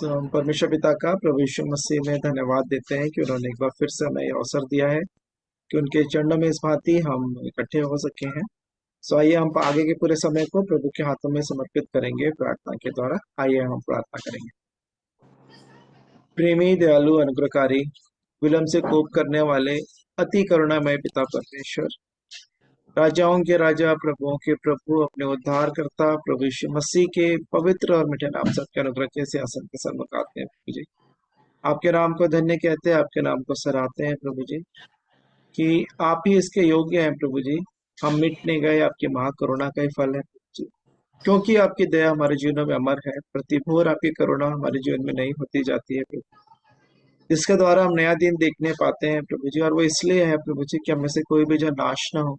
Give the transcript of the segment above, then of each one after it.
हम परमेश्वर पिता का प्रभु यीशु मसीह में धन्यवाद देते हैं कि उन्होंने एक बार फिर से हमें ये अवसर दिया है कि उनके चरणों में इस भांति हम इकट्ठे हो सके हैं। सो आइए हम आगे के पूरे समय को प्रभु के हाथों में समर्पित करेंगे प्रार्थना के द्वारा। आइए हम प्रार्थना करेंगे। प्रेमी, दयालु, अनुग्रहकारी, विलम्ब से कोप करने वाले, अति करुणामय पिता परमेश्वर, राजाओं के राजा, प्रभुओं के प्रभु, अपने उद्धारकर्ता प्रभु यीशु मसीह के पवित्र और मीठे नाम सबके अनुग्रह के सिंहासन के सन्मुख आते हैं प्रभु जी। आपके नाम को धन्य कहते हैं, आपके नाम को सराहते हैं प्रभु जी, कि आप ही इसके योग्य हैं प्रभु जी। हम मिट नहीं गए, आपकी महाकरुणा का ही फल है प्रभु जी। क्योंकि आपकी दया हमारे जीवनों में अमर है, प्रतिभोर आपकी करुणा हमारे जीवन में नहीं होती जाती है प्रभु, जिसके द्वारा हम नया दिन देखने पाते हैं प्रभु जी। और वो इसलिए है प्रभु जी कि हम में से कोई भी जो नाश ना हो,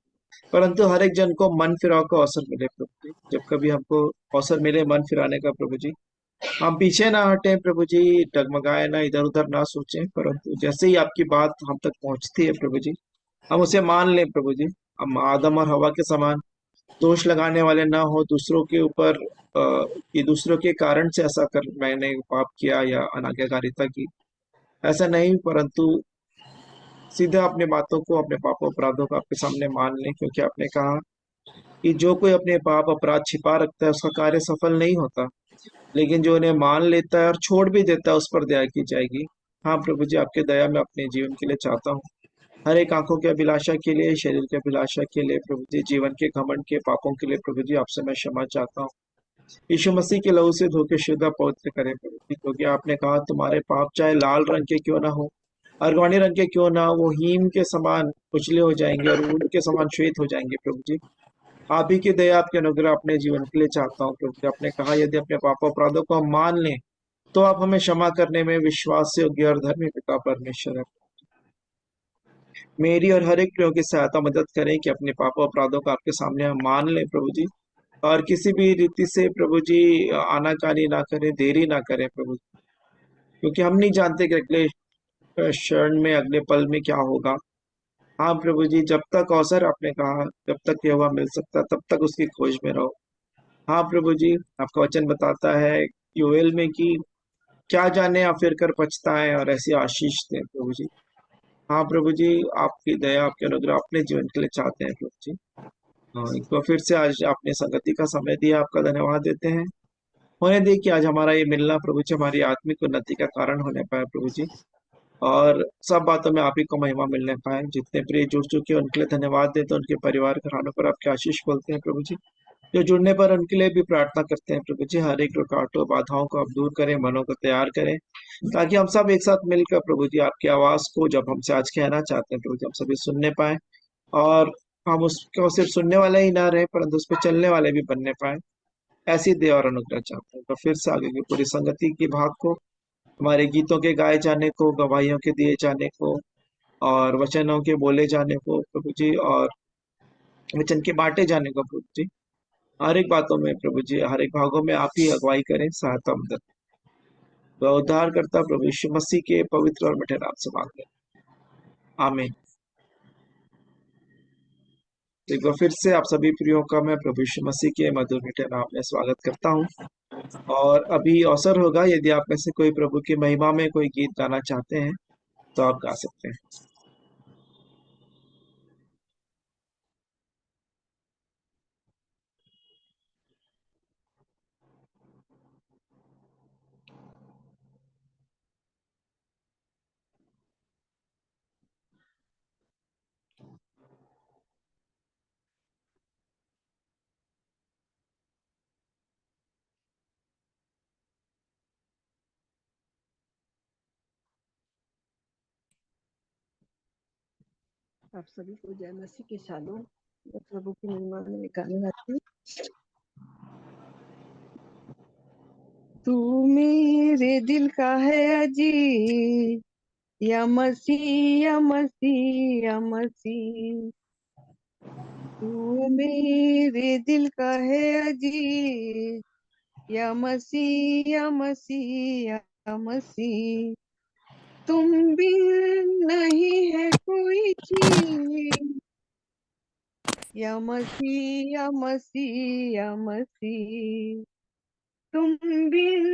परंतु हर एक जन को मन फिराव का अवसर मिले प्रभु जी। जब कभी हमको अवसर मिले मन फिराने का प्रभु जी, हम पीछे ना हटें प्रभु जी, डगमगाए ना, इधर उधर ना सोचें, परंतु जैसे ही आपकी बात हम तक पहुंचती है प्रभु जी, हम उसे मान लें प्रभु जी। हम आदम और हवा के समान दोष लगाने वाले ना हो दूसरों के ऊपर, कि दूसरों के कारण से ऐसा कर मैंने पाप किया या अनाज्ञाकारिता की, ऐसा नहीं, परंतु सीधे अपने बातों को, अपने पापों अपराधों को आपके सामने मान लें, क्योंकि आपने कहा कि जो कोई अपने पाप अपराध छिपा रखता है उसका कार्य सफल नहीं होता, लेकिन जो उन्हें मान लेता है और छोड़ भी देता है उस पर दया की जाएगी। हाँ प्रभु जी, आपके दया मैं अपने जीवन के लिए चाहता हूँ। हर एक आंखों की अभिलाषा के लिए, शरीर की अभिलाषा के लिए प्रभु जी, जीवन के घमंड के पापों के लिए प्रभु जी, आपसे मैं क्षमा चाहता हूँ। यीशु मसीह के लहू से धोके शुद्ध पवित्र करें प्रभु जी, क्योंकि आपने कहा तुम्हारे पाप चाहे लाल रंग के क्यों ना हो, अरगवानी रंग के क्यों ना, वो हीम के समान उजले हो जाएंगे और ऊन के समान श्वेत हो जाएंगे प्रभु जी। आप ही की दया, आपके अनुग्रह अपने जीवन के लिए चाहता हूँ प्रभु जी। आपने कहा यदि अपने पाप अपराधों को हम मान लें तो आप हमें क्षमा करने में विश्वास योग्य और धर्मी पिता परमेश्वर है। मेरी और हर एक प्रियो की सहायता मदद करें कि अपने पाप अपराधों को आपके सामने हम मान लें प्रभु जी, और किसी भी रीति से प्रभु जी आनाकानी ना करें, देरी ना करें प्रभु जी, क्योंकि हम नहीं जानते कि अगले क्षण में, अगले पल में क्या होगा। हाँ प्रभु जी, जब तक अवसर, आपने कहा जब तक यहोवा मिल सकता तब तक उसकी खोज में रहो। हाँ प्रभु जी, आपका वचन बताता है योएल में कि क्या जाने आप फिर कर पछताएं और ऐसी आशीष दें प्रभु जी। हाँ प्रभु जी, आपकी दया, आपके अनुग्रह अपने जीवन के लिए चाहते हैं प्रभु जी। हाँ, एक बार फिर से आज आपने संगति का समय दिया, आपका धन्यवाद देते हैं। होने दे कि आज हमारा ये मिलना प्रभु जी हमारी आत्मिक उन्नति का कारण होने पाए प्रभु जी, और सब बातों में आप ही को महिमा मिलने पाए। जितने प्रिय जुड़ चुके हैं उनके लिए धन्यवाद देते हैं, उनके परिवार घरानों पर आपके आशीष बोलते हैं प्रभु जी। जो जुड़ने पर उनके लिए भी प्रार्थना करते हैं प्रभु जी, हर एक रुकावटों बाधाओं को आप दूर करें, मनों को तैयार करें, ताकि हम सब एक साथ मिलकर प्रभु जी आपकी आवाज को जब हमसे आज कहना चाहते हैं प्रभु जी, हम सभी सुनने पाए, और हम उसको सिर्फ सुनने वाले ही ना रहे परंतु उस पर चलने वाले भी बनने पाए। ऐसी दया और अनुग्रह चाहते हैं। तो फिर से आगे की पूरी संगति की भाग को, हमारे गीतों के गाए जाने को, गवाहियों के दिए जाने को, और वचनों के बोले जाने को प्रभु जी, और वचन के बांटे जाने को प्रभु जी, हर एक बातों में प्रभु जी, हर एक भागों में आप ही अगुवाई करें, सहायता मदद। वह उद्धार करता प्रभु यीशु मसीह के पवित्र और मीठे नाम से मांगते हैं, आमीन। एक बार फिर से आप सभी प्रियो का मैं प्रभु यीशु मसीह के मधुर मीठे नाम में स्वागत करता हूँ। और अभी अवसर होगा, यदि आप में से कोई प्रभु की महिमा में कोई गीत गाना चाहते हैं तो आप गा सकते हैं। आप सभी को जय मसीह के सालों। मैं प्रभु की महिमा में गाने गाती हूँ। तू मेरे दिल का है अजीज, या मसीह या मसीह या मसीह। तू मेरे दिल का है अजीज, या मसीह या मसीह या मसीह। तुम भी नहीं है कोई चीज, या मसीह या मसीह या मसीह। तुम बिन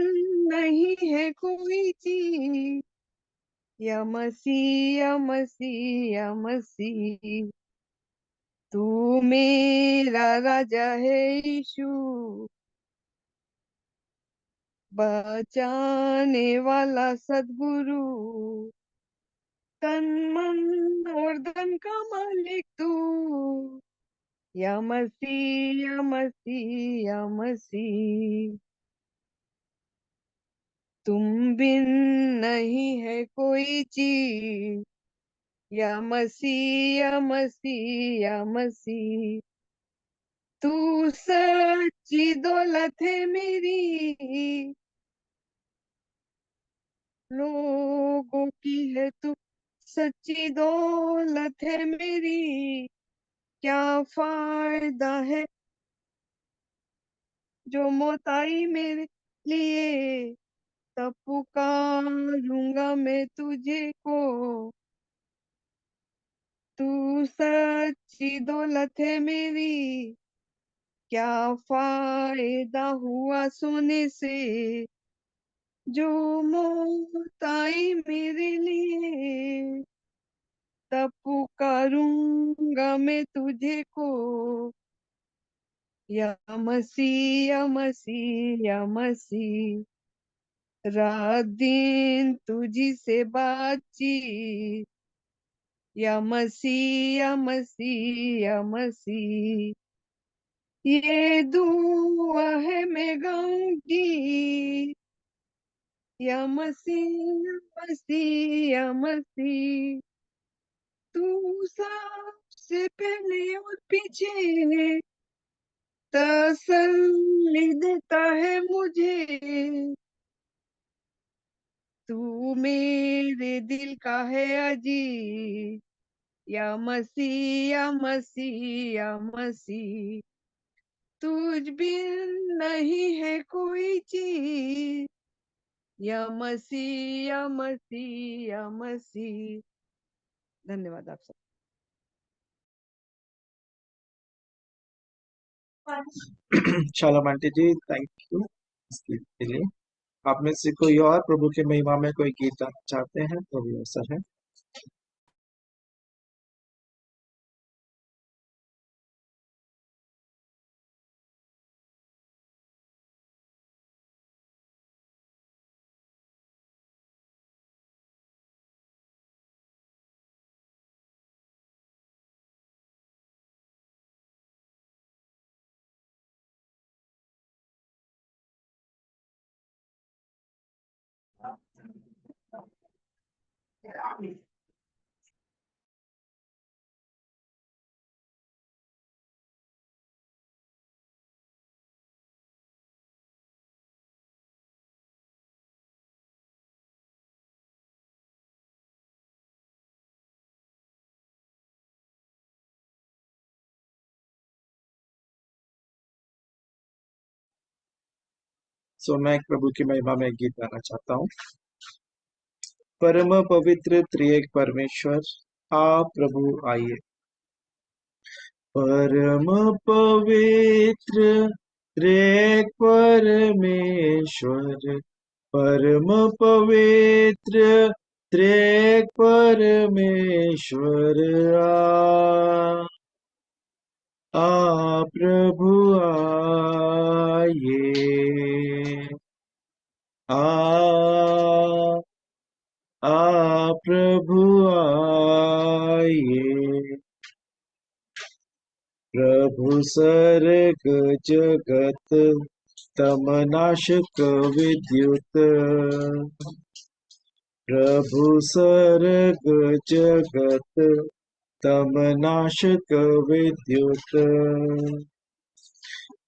नहीं है कोई चीज, या मसीह या मसीह या मसीह। तू मेरा राजा है यीशु, बचाने वाला सद्गुरु, तन मन और धन का मालिक तू, या मसीह या मसीह या मसीह। तुम बिन नहीं है कोई चीज, या मसीह या मसीह या मसीह। तू सच्ची दौलत है मेरी, लोगों की है तू सच्ची दौलत है मेरी। क्या फायदा है जो मौत आई मेरे लिए, तब पुकारूंगा मैं तुझे को। तू सच्ची दौलत है मेरी, क्या फायदा हुआ सोने से, जो मौत आई मेरे लिए, तब पुकारूंगा मैं तुझे को। या मसीह या मसीह या मसीह। रात दिन तुझी से बातचीत, या मसीह या मसीह या मसीह। ये दुआ है मैं गाऊंगी, या मसीह या मसीह या मसीह। तू सबसे पहले और पीछे तसल्ली देता है मुझे। तू मेरे दिल का है अजीज, या मसीह या मसीह या मसीह। तुझ बिन नहीं है कोई चीज, या मसीह या मसीह या मसीह। धन्यवाद आप सब। Shalom aunty ji, thank you इसके लिए। आप में से कोई और प्रभु की महिमा में कोई गीत गाना चाहते हैं तो भी अवसर है। सो मैं एक प्रभु की महिमा में एक गीत गाना चाहता हूँ। परम पवित्र त्रिएक परमेश्वर, आप प्रभु आइए। परम पवित्र त्रिएक परमेश्वर, परम पवित्र त्रिएक परमेश्वर, प्रभु आइए। प्रभु आइए। प्रभु सर्ग जगत तमनाशक विद्युत, प्रभु सर्ग जगत तमनाशक विद्युत।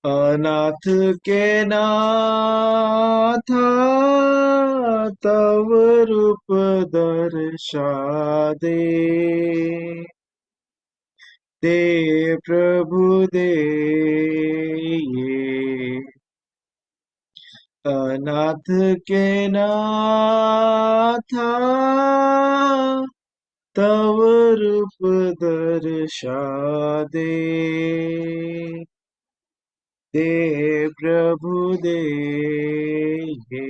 अनाथ के नाथ तव रूप दर्शा दे, दे प्रभु दे। अनाथ के नाथ तव रूप दर्शा दे, दे प्रभु दे ये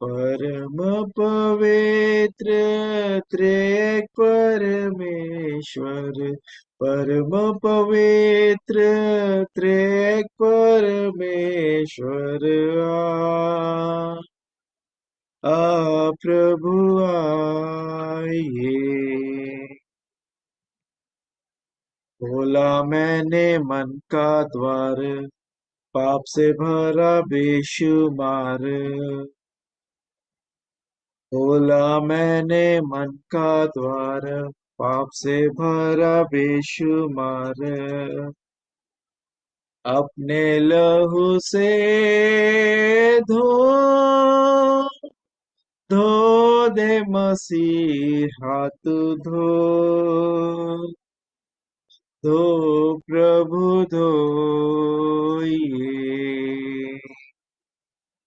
परम पवित्र त्रिएक परमेश्वर, परम पवित्र त्रिएक परमेश्वर प्रभु आइए। खोला मैंने मन का द्वार, पाप से भरा बेशुमार। खोला मैंने मन का द्वार, पाप से भरा बेशुमार। अपने लहू से धो धो दे मसीह, हाथ धो धो प्रभु धोइए।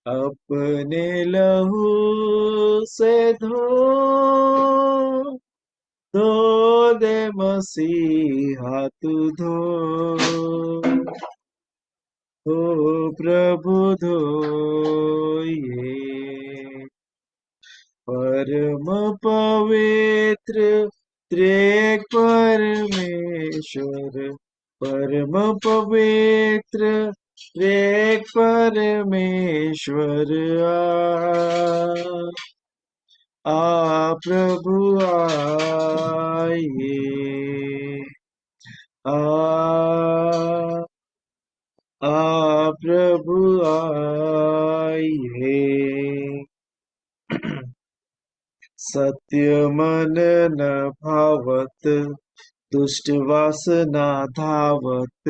अपने लहू से धो धो दे मसीह, हाथ धो धो प्रभु धोइए। परम पवित्र त्रिएक परमेश्वर, परम पवित्र त्रिएक परमेश्वर प्रभु आइए। प्रभु आइए। सत्य मन न भावत, दुष्ट वासना धावत।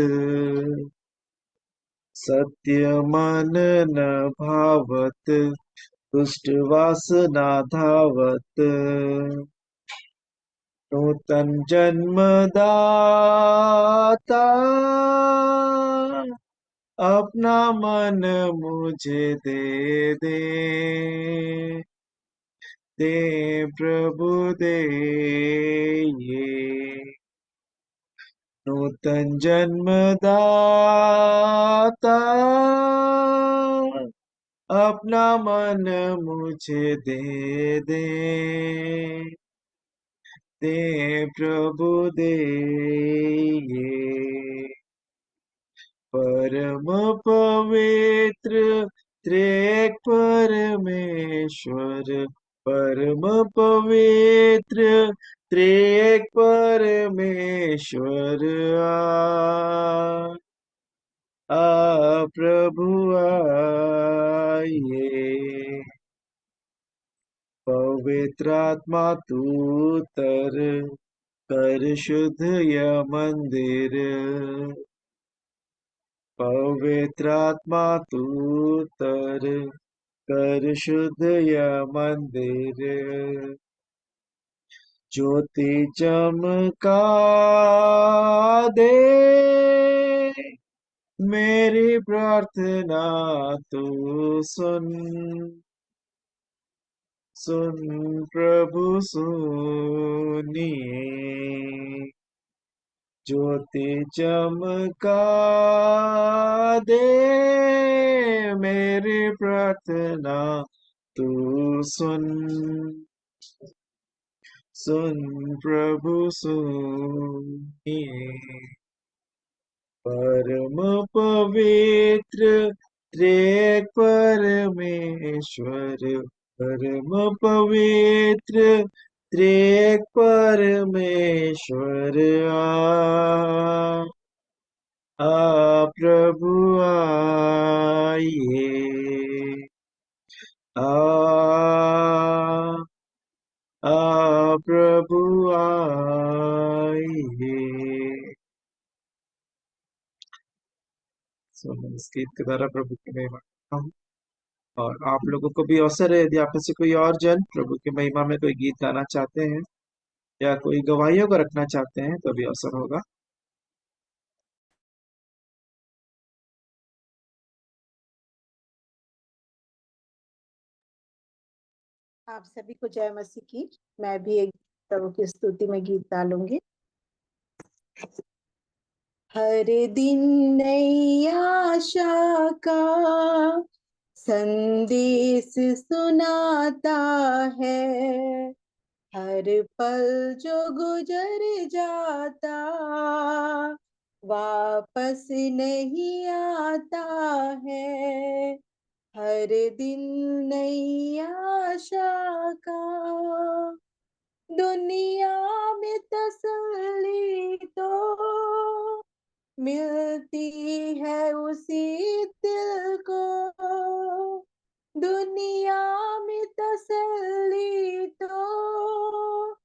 सत्य मन न भावत, दुष्ट वासना धावत। नूतन जन्मदाता, अपना मन मुझे दे दे। दे प्रभु दे ये नूतन जन्मदाता, अपना मन मुझे दे दे। दे प्रभु दे ये परम पवित्र त्रिएक परमेश्वर, परम पवित्र त्रिएक परमेश्वर प्रभु आइए। पवित्र आत्मा तू तर कर शुद्ध यह मंदिर। पवित्र आत्मा तू तर कर शुद्ध यह मंदिर। ज्योति चमका दे, मेरी प्रार्थना तू सुन। सुन प्रभु सुनिए। ज्योति चमका दे, मेरी प्रार्थना तू सुन। सुन प्रभु सुनिए। परम पवित्र त्रिएक परमेश्वर, परम पवित्र त्रिएक परमेश्वर प्रभु आइए। प्रभु आइए। इस गीत के द्वारा प्रभु की महिमा करता हूँ। और आप लोगों को भी अवसर है, यदि आप में से कोई और जन प्रभु की महिमा में कोई गीत गाना चाहते हैं या कोई गवाहियों को रखना चाहते हैं, तो भी अवसर होगा। आप सभी को जय मसीह की। मैं भी एक प्रभु की स्तुति में गीत डालूंगी। हर दिन नई आशा का संदेश सुनाता है। हर पल जो गुजर जाता वापस नहीं आता है। हर दिन नई आशा का। दुनिया में तसल्ली तो मिलती है उसी दिल को। दुनिया में तसल्ली तो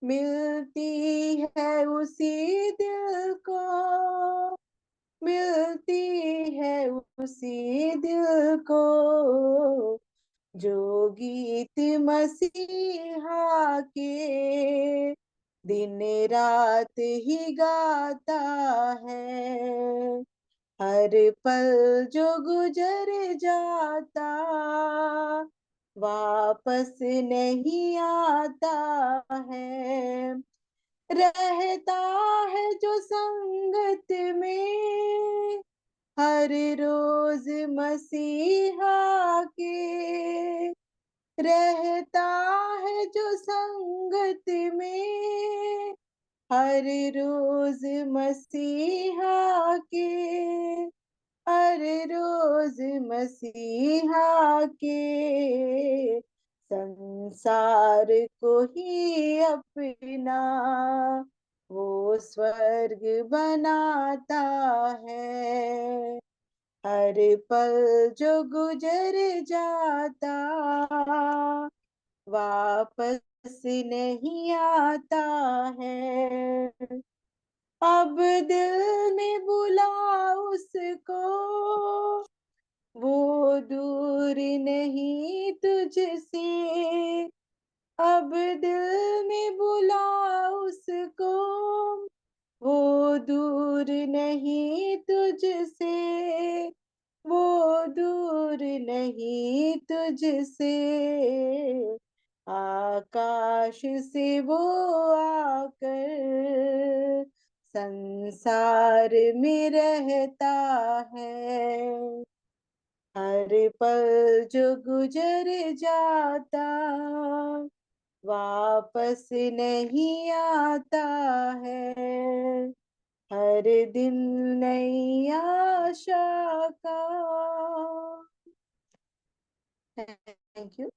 मिलती है उसी दिल को। मिलती है उसी दिल को जो गीत मसीहा के दिन रात ही गाता है। हर पल जो गुजर जाता वापस नहीं आता है। रहता है जो संगत में हर रोज मसीहा के। रहता है जो संगत में हर रोज मसीहा के। हर रोज मसीहा के। संसार को ही अपना वो स्वर्ग बनाता है। हर पल जो गुजर जाता वापस नहीं आता है। अब दिल में बुला उसको वो दूर नहीं तुझसे। अब दिल में बुला उसको वो दूर नहीं तुझसे। वो दूर नहीं तुझसे। आकाश से वो आकर संसार में रहता है। हर पल जो गुजर जाता वापस नहीं आता है। हर दिन नई आशा का। Thank you.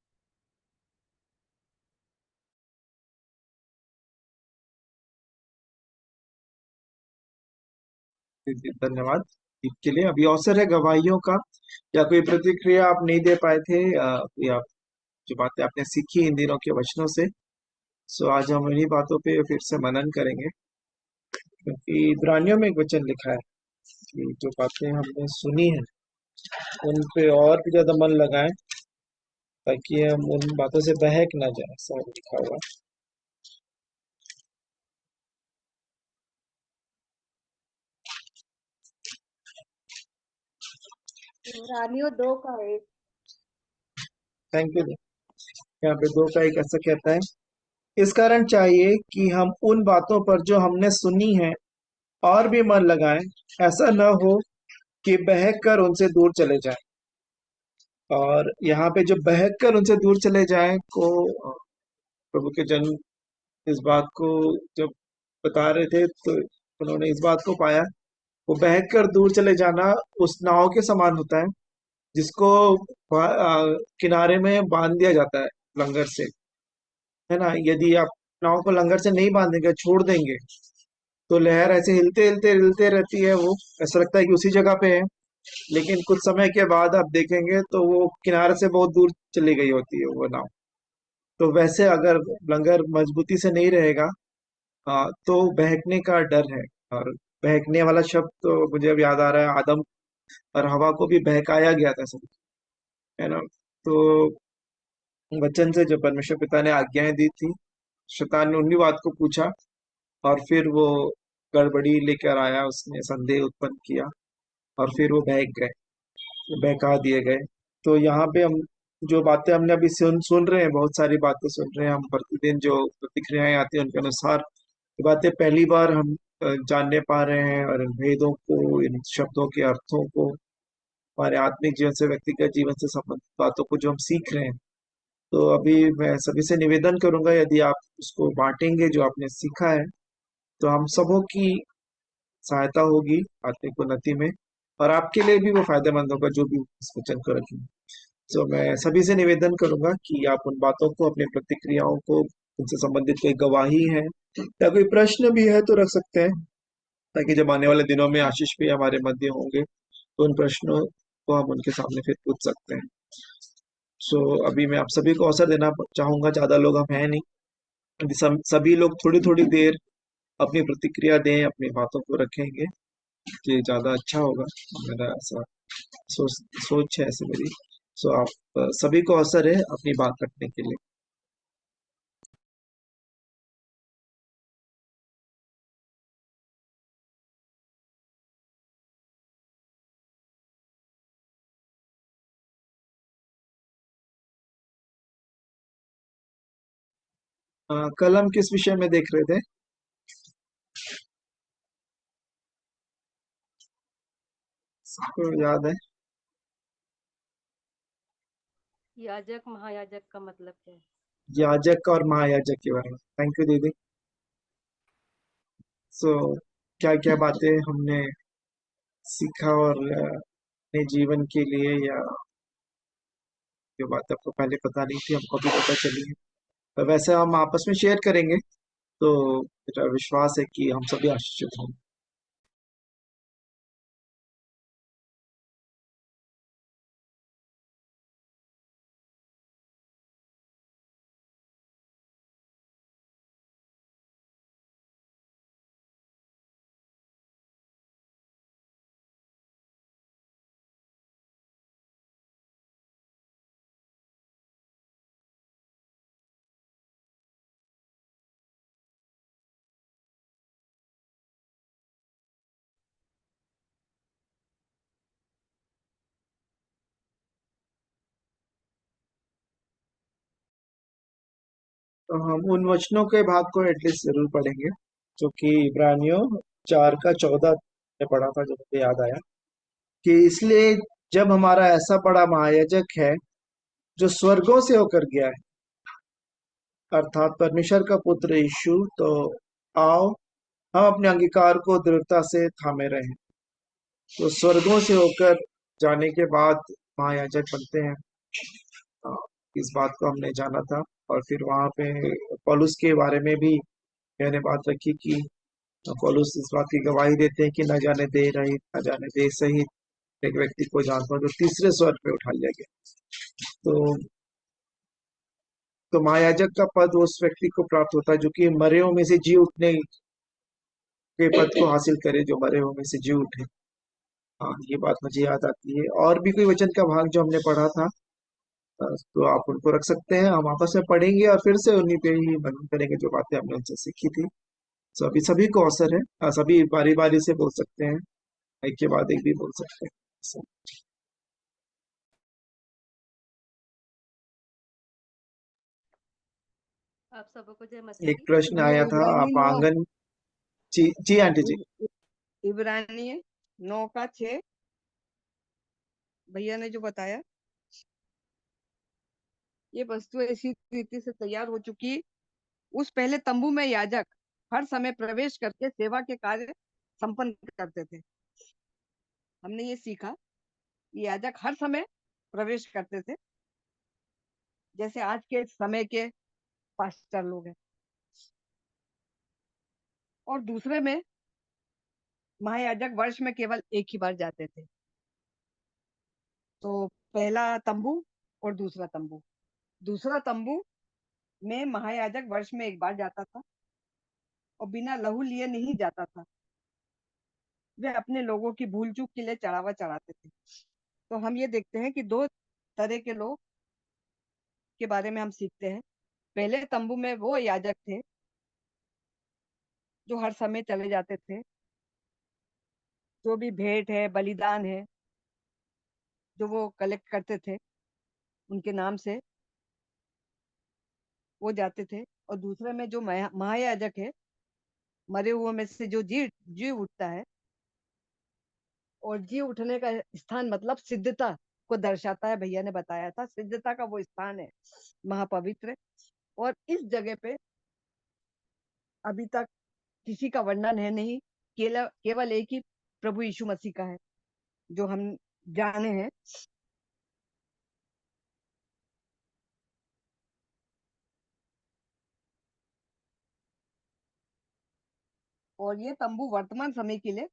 धन्यवाद के लिए। अभी अवसर है गवाहियों का, या कोई प्रतिक्रिया आप नहीं दे पाए थे, या जो बातें आपने सीखी इन दिनों के वचनों से, सो आज हम इन्हीं बातों पे फिर से मनन करेंगे। क्योंकि इब्रानियों में एक वचन लिखा है कि जो बातें हमने सुनी है उन पे और भी ज्यादा मन लगाएं, ताकि हम उन बातों से बहक ना जाए, ऐसा लिखा हुआ। रानियों 2 का 1। Thank you. यहाँ पे 2 का 1 ऐसा कहता है, इस कारण चाहिए कि हम उन बातों पर जो हमने सुनी है और भी मन लगाएं, ऐसा न हो कि बहक कर उनसे दूर चले जाएं। और यहाँ पे जो बहक कर उनसे दूर चले जाएं को प्रभु के जन इस बात को जब बता रहे थे, तो उन्होंने इस बात को पाया, वो बहक कर दूर चले जाना उस नाव के समान होता है जिसको किनारे में बांध दिया जाता है लंगर से, है ना। यदि आप नाव को लंगर से नहीं बांधेंगे, छोड़ देंगे, तो लहर ऐसे हिलते हिलते हिलते रहती है, वो ऐसा लगता है कि उसी जगह पे है। लेकिन कुछ समय के बाद आप देखेंगे तो वो किनारे से बहुत दूर चली गई होती है वो नाव। तो वैसे अगर लंगर मजबूती से नहीं रहेगा, तो बहकने का डर है। और बहकने वाला शब्द तो मुझे अब याद आ रहा है, आदम और हवा को भी बहकाया गया था सब, है ना। तो वचन से जो परमेश्वर पिता ने आज्ञाएं दी थी, शैतान ने उन्हीं बात को पूछा, और फिर वो गड़बड़ी लेकर आया, उसने संदेह उत्पन्न किया, और फिर वो बहक गए, बहका दिए गए। तो यहाँ पे हम जो बातें हमने अभी सुन सुन रहे हैं, बहुत सारी बातें सुन रहे हैं हम प्रतिदिन, जो प्रतिक्रियाएं आती हैं उनके अनुसार, ये बातें पहली बार हम जानने पा रहे हैं और इन भेदों को, इन शब्दों के अर्थों को, हमारे आत्मिक जीवन से, व्यक्तिगत जीवन से संबंधित बातों को जो हम सीख रहे हैं। तो अभी मैं सभी से निवेदन करूंगा, यदि आप उसको बांटेंगे जो आपने सीखा है, तो हम सबों की सहायता होगी आत्मिक उन्नति में, और आपके लिए भी वो फायदेमंद होगा जो भी इस वचन को रखेंगे। तो मैं सभी से निवेदन करूंगा कि आप उन बातों को, अपनी प्रतिक्रियाओं को, उनसे संबंधित कोई गवाही है या कोई प्रश्न भी है तो रख सकते हैं, ताकि जब आने वाले दिनों में आशीष भी हमारे मध्य होंगे तो उन प्रश्नों को हम उनके सामने फिर पूछ सकते हैं। सो अभी मैं आप सभी को अवसर देना चाहूंगा, ज्यादा लोग हम हैं नहीं, यदि सभी लोग थोड़ी थोड़ी देर अपनी प्रतिक्रिया दें, अपनी बातों को रखेंगे, ये ज्यादा अच्छा होगा। मेरा ऐसा सोच है ऐसे मेरी। सो आप सभी को अवसर है अपनी बात रखने के लिए। कल हम किस विषय में देख रहे थे? सबको याद है? याजक महायाजक का मतलब क्या है? याजक और महायाजक के बारे में। थैंक यू दीदी। सो क्या क्या बातें हमने सीखा, और अपने जीवन के लिए, या जो बात आपको पहले पता नहीं थी हमको भी पता चली है, तो वैसे हम आपस में शेयर करेंगे, तो मेरा विश्वास है कि हम सभी आशीषित होंगे। तो हम उन वचनों के भाग को एटलीस्ट जरूर पढ़ेंगे, जो कि इब्रानियों 4 का 14 में पढ़ा था, जो मुझे याद आया कि इसलिए जब हमारा ऐसा बड़ा महायाजक है जो स्वर्गों से होकर गया है, अर्थात परमेश्वर का पुत्र यीशु, तो आओ हम अपने अंगीकार को दृढ़ता से थामे रहें। तो स्वर्गों से होकर जाने के बाद महायाजक बनते हैं। हाँ, इस बात को हमने जाना था, और फिर वहां पे पौलुस के बारे में भी मैंने बात रखी कि पौलुस इस बात की गवाही देते हैं कि न जाने दे रहित, न जाने दे सहित एक व्यक्ति को जानता जो तीसरे स्वर पे उठा लिया गया। तो महायाजक का पद उस व्यक्ति को प्राप्त होता है जो कि मरे हुए में से जी उठने के पद को हासिल करे, जो मरे हुए में से जी उठे। हाँ, ये बात मुझे याद आती है। और भी कोई वचन का भाग जो हमने पढ़ा था, तो आप उनको रख सकते हैं, हम आपस में पढ़ेंगे और फिर से उन्हीं पे ही मनन करेंगे जो बातें हमने उनसे सीखी थी। तो अभी सभी को अवसर है, सभी बारी बारी से बोल सकते हैं, एक के बाद एक भी बोल सकते हैं। So, आप सबको जय मसीह एक की। प्रश्न जो आया था, इब्रानी आप नौ आंगन। जी जी आंटी जी। इब्रानी 9 का 6 भैया ने जो बताया, ये वस्तु ऐसी रीति से तैयार हो चुकी, उस पहले तंबू में याजक हर समय प्रवेश करके सेवा के कार्य संपन्न करते थे। हमने ये सीखा, याजक हर समय प्रवेश करते थे, जैसे आज के समय के पास्टर लोग हैं। और दूसरे में महायाजक वर्ष में केवल एक ही बार जाते थे। तो पहला तंबू और दूसरा तंबू, दूसरा तंबू में महायाजक वर्ष में एक बार जाता था और बिना लहू लिए नहीं जाता था। वे अपने लोगों की भूल चूक के लिए चढ़ावा चढ़ाते थे। तो हम ये देखते हैं कि दो तरह के लोग के बारे में हम सीखते हैं। पहले तंबू में वो याजक थे जो हर समय चले जाते थे, जो भी भेंट है, बलिदान है, जो वो कलेक्ट करते थे उनके नाम से, वो जाते थे। और दूसरे में जो महायाजक है, मरे हुए में से जो जी जी उठता है, और जी उठने का स्थान मतलब सिद्धता को दर्शाता है। भैया ने बताया था, सिद्धता का वो स्थान है महापवित्र। और इस जगह पे अभी तक किसी का वर्णन है नहीं, केवल केवल एक ही प्रभु यीशु मसीह का है जो हम जाने हैं। और ये तंबू वर्तमान समय के लिए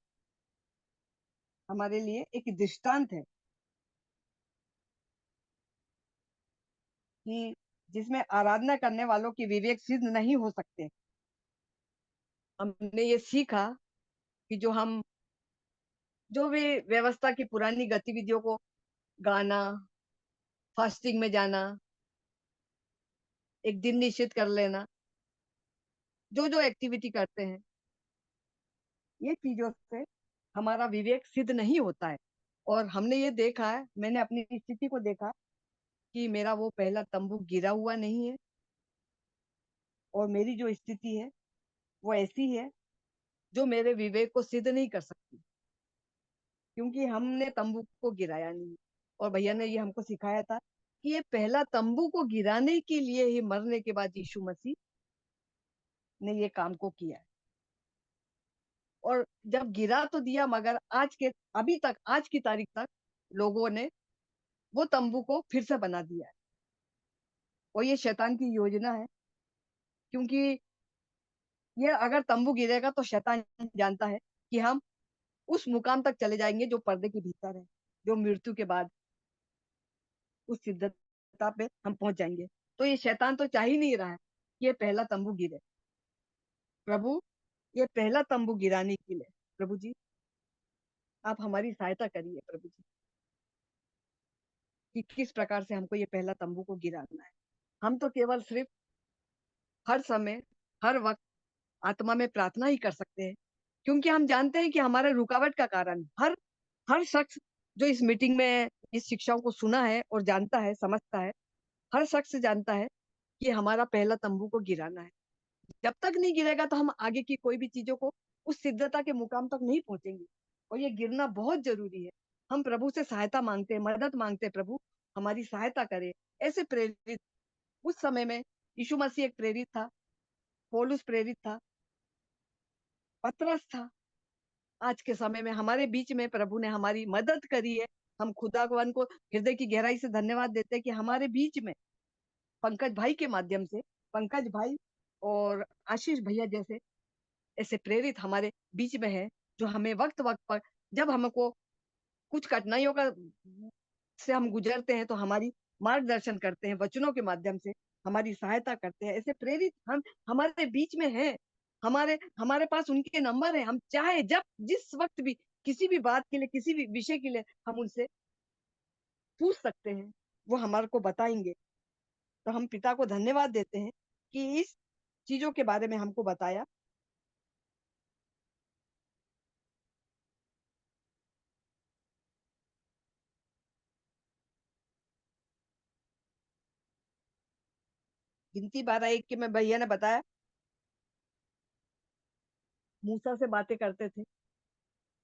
हमारे लिए एक दृष्टांत है कि जिसमें आराधना करने वालों की विवेक सिद्ध नहीं हो सकते। हमने ये सीखा कि जो भी व्यवस्था की पुरानी गतिविधियों को, गाना, फास्टिंग में जाना, एक दिन निश्चित कर लेना, जो जो एक्टिविटी करते हैं, ये चीजों से हमारा विवेक सिद्ध नहीं होता है। और हमने ये देखा है, मैंने अपनी स्थिति को देखा कि मेरा वो पहला तंबू गिरा हुआ नहीं है, और मेरी जो स्थिति है वो ऐसी है जो मेरे विवेक को सिद्ध नहीं कर सकती, क्योंकि हमने तंबू को गिराया नहीं। और भैया ने ये हमको सिखाया था कि ये पहला तंबू को गिराने के लिए ही मरने के बाद यीशु मसीह ने ये काम को किया है। और जब गिरा तो दिया, मगर अभी तक, आज की तारीख तक लोगों ने वो तंबू को फिर से बना दिया है। और ये शैतान की योजना है, क्योंकि ये अगर तंबू गिरेगा तो शैतान जानता है कि हम उस मुकाम तक चले जाएंगे जो पर्दे के भीतर है, जो मृत्यु के बाद उस सिद्धता पे हम पहुंच जाएंगे। तो ये शैतान तो चाह ही नहीं रहा है कि ये पहला तंबू गिरे। प्रभु, ये पहला तंबू गिराने के लिए प्रभु जी आप हमारी सहायता करिए प्रभु जी, कि किस प्रकार से हमको ये पहला तंबू को गिराना है। हम तो केवल सिर्फ हर समय, हर वक्त आत्मा में प्रार्थना ही कर सकते हैं, क्योंकि हम जानते हैं कि हमारे रुकावट का कारण हर हर शख्स जो इस मीटिंग में इस शिक्षाओं को सुना है और जानता है, समझता है, हर शख्स जानता है कि हमारा पहला तंबू को गिराना है। जब तक नहीं गिरेगा तो हम आगे की कोई भी चीजों को उस सिद्धता के मुकाम तक नहीं पहुंचेंगे। और ये गिरना बहुत जरूरी है। हम प्रभु से सहायता मांगते हैं, मदद मांगते हैं, प्रभु हमारी सहायता करे। ऐसे प्रेरित उस समय में यीशु मसीह एक प्रेरित था, पौलुस प्रेरित था, पतरस था। आज के समय में हमारे बीच में प्रभु ने हमारी मदद करी है। हम खुदावन को हृदय की गहराई से धन्यवाद देते हैं कि हमारे बीच में पंकज भाई के माध्यम से, पंकज भाई और आशीष भैया जैसे ऐसे प्रेरित हमारे बीच में है, जो हमें वक्त वक्त पर जब हमको कुछ कठिनाइयों का से हम गुजरते हैं तो हमारी मार्गदर्शन करते हैं, वचनों के माध्यम से हमारी सहायता करते हैं। ऐसे प्रेरित हम हमारे बीच में हैं। हमारे हमारे पास उनके नंबर है। हम चाहे जब जिस वक्त भी किसी भी बात के लिए, किसी भी विषय के लिए हम उनसे पूछ सकते हैं, वो हमारे को बताएंगे। तो हम पिता को धन्यवाद देते हैं कि इस चीजों के बारे में हमको बताया। गिनती 12 1 के में भैया ने बताया, मूसा से बातें करते थे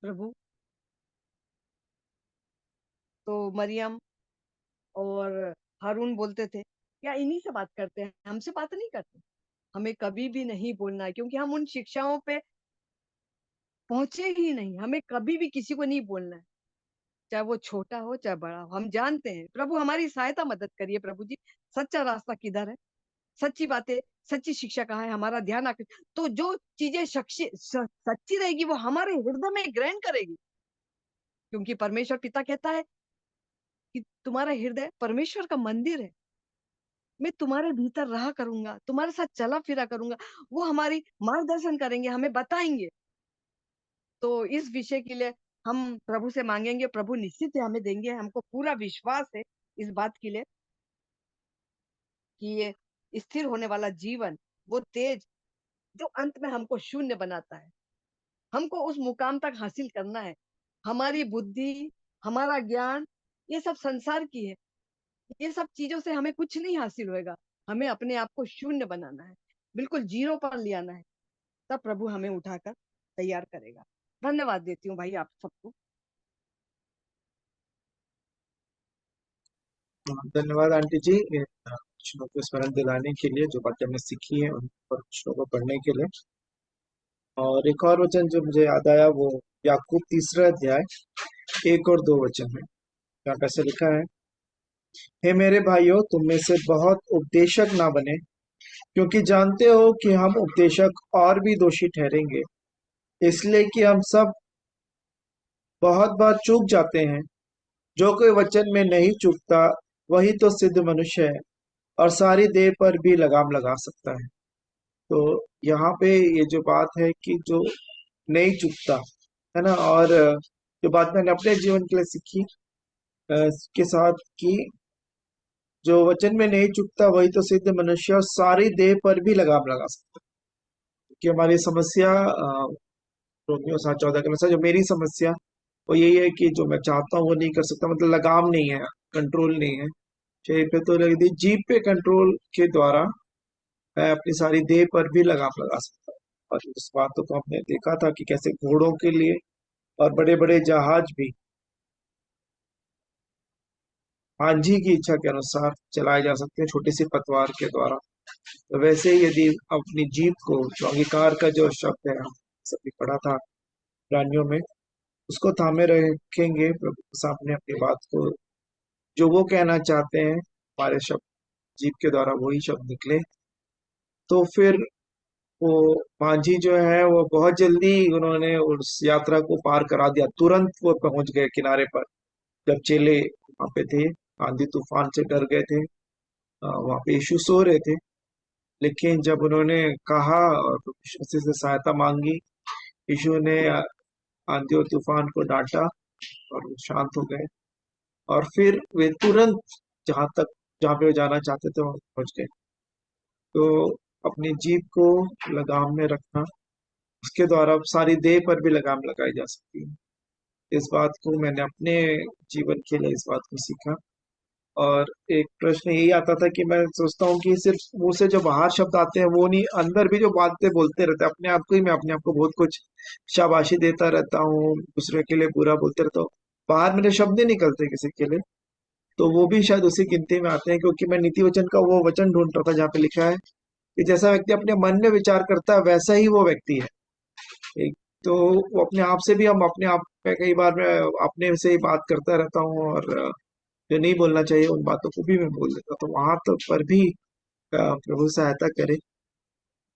प्रभु, तो मरियम और हारून बोलते थे क्या इन्हीं से बात करते हैं, हमसे बात नहीं करते। हमें कभी भी नहीं बोलना है, क्योंकि हम उन शिक्षाओं पे पहुंचे ही नहीं। हमें कभी भी किसी को नहीं बोलना है, चाहे वो छोटा हो चाहे बड़ा हो। हम जानते हैं। प्रभु हमारी सहायता मदद करिए प्रभु जी। सच्चा रास्ता किधर है, सच्ची बातें, सच्ची शिक्षा कहाँ है, हमारा ध्यान आके तो जो चीजें सच्ची रहेगी वो हमारे हृदय में ग्रहण करेगी। क्योंकि परमेश्वर पिता कहता है कि तुम्हारा हृदय परमेश्वर का मंदिर है, मैं तुम्हारे भीतर रहा करूंगा, तुम्हारे साथ चला फिरा करूंगा। वो हमारी मार्गदर्शन करेंगे, हमें बताएंगे। तो इस विषय के लिए हम प्रभु से मांगेंगे, प्रभु निश्चित ही हमें देंगे। हमको पूरा विश्वास है इस बात के लिए कि ये स्थिर होने वाला जीवन, वो तेज जो अंत में हमको शून्य बनाता है, हमको उस मुकाम तक हासिल करना है। हमारी बुद्धि, हमारा ज्ञान, ये सब संसार की है। ये सब चीजों से हमें कुछ नहीं हासिल होएगा। हमें अपने आप को शून्य बनाना है, बिल्कुल जीरो पर ले आना है। तब प्रभु हमें उठाकर तैयार करेगा। धन्यवाद देती हूँ भाई आप सबको। धन्यवाद आंटी जी, वचनों को स्मरण दिलाने के लिए, जो बातें हमने सीखी है उन पर वचनों को पढ़ने के लिए। और एक और वचन जो मुझे याद आया वो याकूब 3 अध्याय 1 और 2 वचन है। यहाँ कैसे लिखा है, हे मेरे भाइयों, तुम में से बहुत उपदेशक ना बने, क्योंकि जानते हो कि हम उपदेशक और भी दोषी ठहरेंगे, इसलिए कि हम सब बहुत बार चूक जाते हैं। जो कोई वचन में नहीं चूकता वही तो सिद्ध मनुष्य है और सारी देह पर भी लगाम लगा सकता है। तो यहाँ पे ये जो बात है कि जो नहीं चूकता है ना, और जो बात मैंने अपने जीवन के लिए सीखी के साथ कि जो वचन में नहीं चूकता वही तो सिद्ध मनुष्य और सारी देह पर भी लगाम लगा सकता है। कि हमारी समस्या रोमियो 7:14 के अनुसार जो मेरी समस्या वो यही है कि जो मैं चाहता हूँ वो नहीं कर सकता, मतलब लगाम नहीं है, कंट्रोल नहीं है। शरीर पे तो लग दी, जीभ पे कंट्रोल के द्वारा मैं अपनी सारी देह पर भी लगाम लगा सकता हूँ। और इस बात को हमने देखा था कि कैसे घोड़ों के लिए और बड़े बड़े जहाज भी हांजी की इच्छा के अनुसार चलाए जा सकते हैं, छोटी सी पतवार के द्वारा। तो वैसे ही यदि अपनी जीभ को, जो अंगीकार का जो शब्द है, हम सभी पढ़ा था प्राणियों में, उसको थामे रखेंगे प्रभु के सामने अपनी बात को, जो वो कहना चाहते हैं हमारे शब्द जीभ के द्वारा वही शब्द निकले, तो फिर वो मांझी जो है वो बहुत जल्दी उन्होंने उस यात्रा को पार करा दिया। तुरंत वो पहुंच गए किनारे पर। जब चेले वहां पे थे, आंधी तूफान से डर गए थे, वहां पे यीशु सो रहे थे, लेकिन जब उन्होंने कहा और यीशु से सहायता मांगी, यीशु ने आंधी और तूफान को डांटा और वो शांत हो गए। और फिर वे तुरंत जहां पे वो जाना चाहते थे वहां पहुंच गए। तो अपनी जीभ को लगाम में रखना, उसके द्वारा सारी देह पर भी लगाम लगाई जा सकती है। इस बात को मैंने अपने जीवन के लिए इस बात को सीखा। और एक प्रश्न यही आता था कि मैं सोचता हूँ कि सिर्फ मुंह से जो बाहर शब्द आते हैं वो नहीं, अंदर भी जो बातें बोलते रहते हैं अपने आप को ही, मैं अपने आप को बहुत कुछ शाबाशी देता रहता हूँ, दूसरे के लिए बुरा बोलते रहता हूँ, बाहर मेरे शब्द नहीं निकलते किसी के लिए, तो वो भी शायद उसी गिनती में आते हैं। क्योंकि मैं नीति वचन का वो वचन ढूंढ रहा था जहाँ पे लिखा है कि जैसा व्यक्ति अपने मन में विचार करता है वैसा ही वो व्यक्ति है। एक तो वो अपने आप से भी, हम अपने आप पे कई बार मैं अपने से ही बात करता रहता हूँ, और जो नहीं बोलना चाहिए उन बातों को भी मैं बोल देता, तो वहां तो पर भी प्रभु सहायता करे।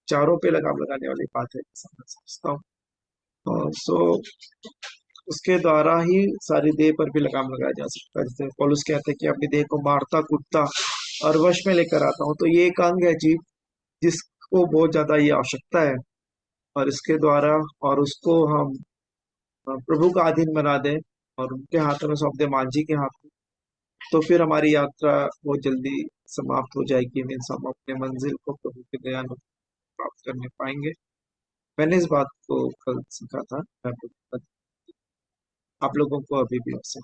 चारों पे लगाम लगाने वाली बात है, ऐसा मैं समझता हूँ। सो उसके द्वारा ही सारी देह पर भी लगाम लगाया जा सकता है। जैसे पौलुस कहते हैं कि अपनी देह को मारता कूटता और वश में लेकर आता हूँ, तो ये एक अंग है जीव जिसको बहुत ज्यादा ये आवश्यकता है, और इसके द्वारा और उसको हम प्रभु का अधीन बना दें और उनके हाथों में सौंप दें, मांझी के हाथ में, तो फिर हमारी यात्रा बहुत जल्दी समाप्त हो जाएगी। मीन्स हम अपने मंजिल को प्रभु के दया में प्राप्त करने पाएंगे। मैंने इस बात को कल सीखा था, मैं आप लोगों को अभी भी अवसर।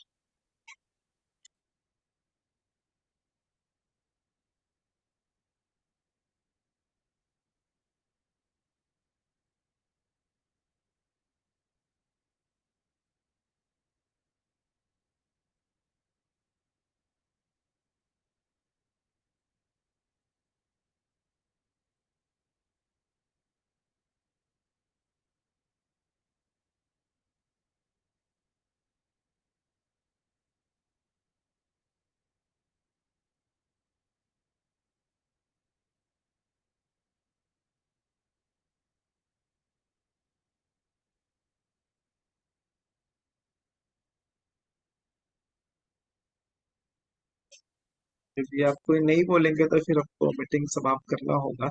यदि आप कोई नहीं बोलेंगे तो फिर आपको मीटिंग समाप्त करना होगा।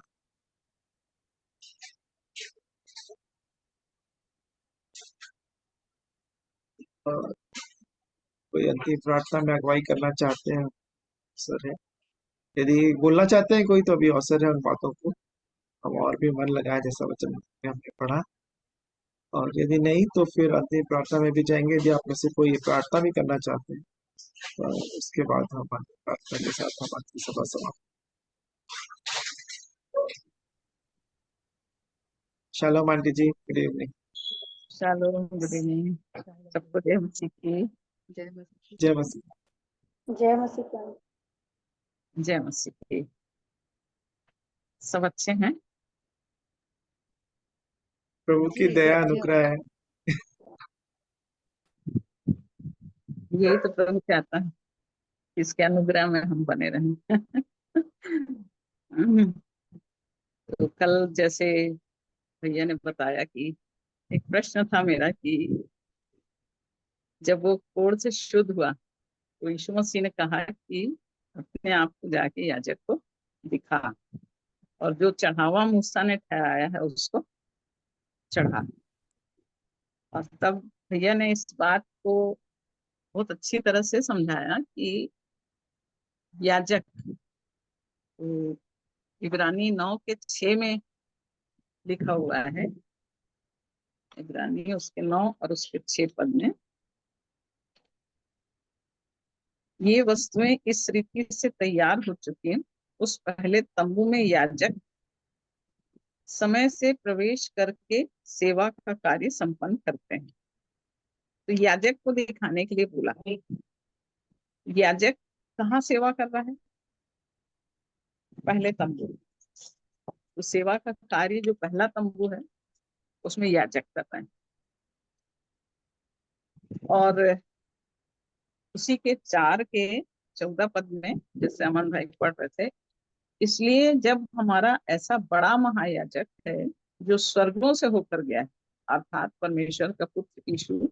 और कोई अंतिम प्रार्थना में अगुवाई करना चाहते हैं, अवसर है। यदि बोलना चाहते हैं कोई तो अभी अवसर है उन बातों को हम और भी मन लगाए, जैसा वचन में हमने पढ़ा। और यदि नहीं तो फिर अंतिम प्रार्थना में भी जाएंगे। यदि आप में से कोई प्रार्थना भी करना चाहते हैं तो उसके बाद हम अंतिम प्रार्थना के साथ हमारी सभा समाप्त। शालोम आंटी जी, गुड इवनिंग। चलो गुड इवनिंग सबको, जय मसीह की। जय मसीह। जय मसीह। जय मसीह की। जय मसीह की। सब अच्छे हैं? प्रभु की जी दया सब अच्छे अनुग्रह है। यही तो प्रभु चाहता है, इसके अनुग्रह में हम बने रहें। तो कल जैसे भैया ने बताया कि एक प्रश्न था मेरा कि जब वो कोढ़ से शुद्ध हुआ तो यीशु मसीह ने कहा कि अपने आप को जाके याजक को दिखा, और जो चढ़ावा मूसा ने ठहराया है उसको चढ़ा। और तब भैया ने इस बात को बहुत अच्छी तरह से समझाया कि याजक, तो इब्रानी 9:6 में लिखा हुआ है, इब्रानी उसके 9 और उसके 6 पद में, ये वस्तुएं इस रीति से तैयार हो चुकी हैं, उस पहले तंबू में याजक समय से प्रवेश करके सेवा का कार्य संपन्न करते हैं। तो याजक को दिखाने के लिए बोला। याजक कहाँ सेवा कर रहा है? पहले तंबू। तो सेवा का कार्य जो पहला तंबू है उसमें याजक कर रहे हैं। और उसी के 4 के 14 पद में, जैसे अमन भाई पढ़ रहे थे, इसलिए जब हमारा ऐसा बड़ा महायाजक है जो स्वर्गों से होकर गया है, अर्थात परमेश्वर का पुत्र यीशु,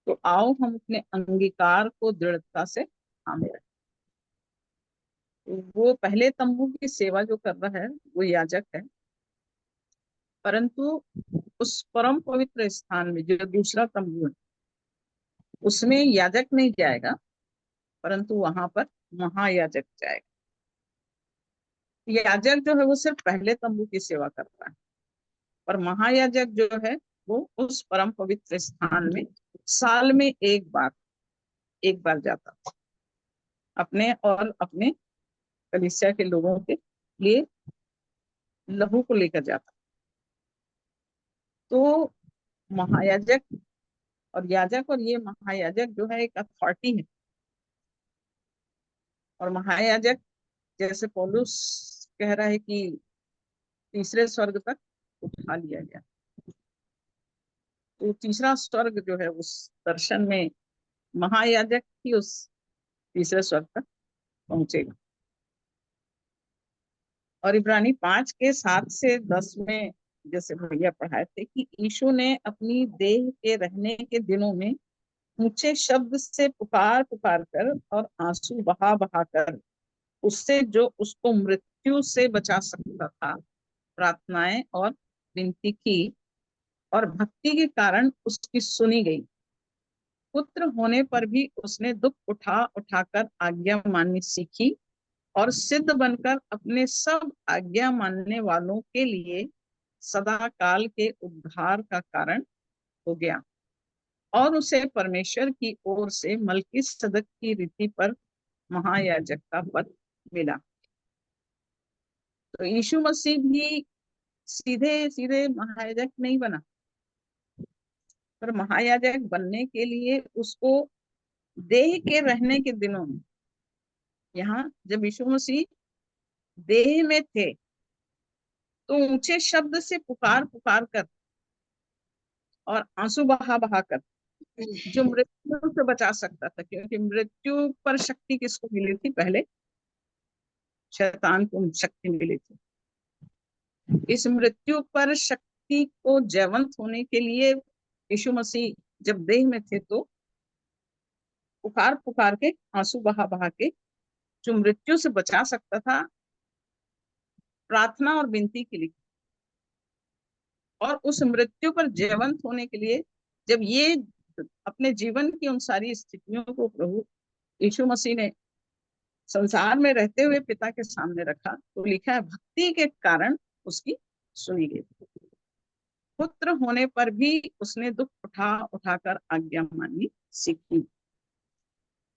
तो आओ हम अपने अंगीकार को दृढ़ता से थामे रखें। तो वो पहले तंबू की सेवा जो कर रहा है वो याजक है, परंतु उस परम पवित्र स्थान में जो दूसरा तंबू है उसमें याजक नहीं जाएगा, परंतु वहां पर महायाजक जाएगा। याजक जो है वो सिर्फ पहले तंबू की सेवा कर रहा है, और महायाजक जो है वो उस परम पवित्र स्थान में साल में एक बार जाता है, अपने और अपने कलीसिया के लोगों के लिए लहू को लेकर जाता। तो महायाजक और याजक, और ये महायाजक जो है एक अथॉरिटी है। और महायाजक, जैसे पौलुस कह रहा है कि तीसरे स्वर्ग तक उठा लिया गया, तो तीसरा स्वर्ग जो है उस दर्शन में महायाजक ही उस तीसरे स्वर्ग तक पहुंचेगा। और इब्रानी 5:7 से 10 में जैसे भैया पढ़ाए थे कि यीशु ने अपनी देह के रहने के दिनों में ऊंचे शब्द से पुकार पुकार कर और आंसू बहा बहा कर उससे जो उसको मृत्यु से बचा सकता था प्रार्थनाएं और विनती की, और भक्ति के कारण उसकी सुनी गई। पुत्र होने पर भी उसने दुख उठा उठाकर आज्ञा माननी सीखी, और सिद्ध बनकर अपने सब आज्ञा मानने वालों के लिए सदा काल के उद्धार का कारण हो गया। और उसे परमेश्वर की ओर से मलकीसदक की रीति पर महायाजक का पद मिला। तो यीशु मसीह भी सीधे सीधे महायाजक नहीं बना, पर महायाजक बनने के लिए उसको देह के रहने के दिनों में, यहाँ जब यीशु मसीह देह में थे तो ऊंचे शब्द से पुकार पुकार कर और आंसू बहा बहा कर जो मृत्यु से बचा सकता था, क्योंकि मृत्यु पर शक्ति किसको मिली थी? पहले शैतान को शक्ति मिली थी। इस मृत्यु पर शक्ति को जयवंत होने के लिए यीशु मसीह जब देह में थे तो पुकार पुकार के आंसू बहा बहा के जो मृत्यु से बचा सकता था प्रार्थना और विनती के लिए, और उस मृत्यु पर जयवंत होने के लिए जब ये अपने जीवन की उन सारी स्थितियों को प्रभु यीशु मसीह ने संसार में रहते हुए पिता के सामने रखा, तो लिखा है भक्ति के कारण उसकी सुनी गई। पुत्र होने पर भी उसने दुख उठा उठाकर आज्ञा माननी सीखी।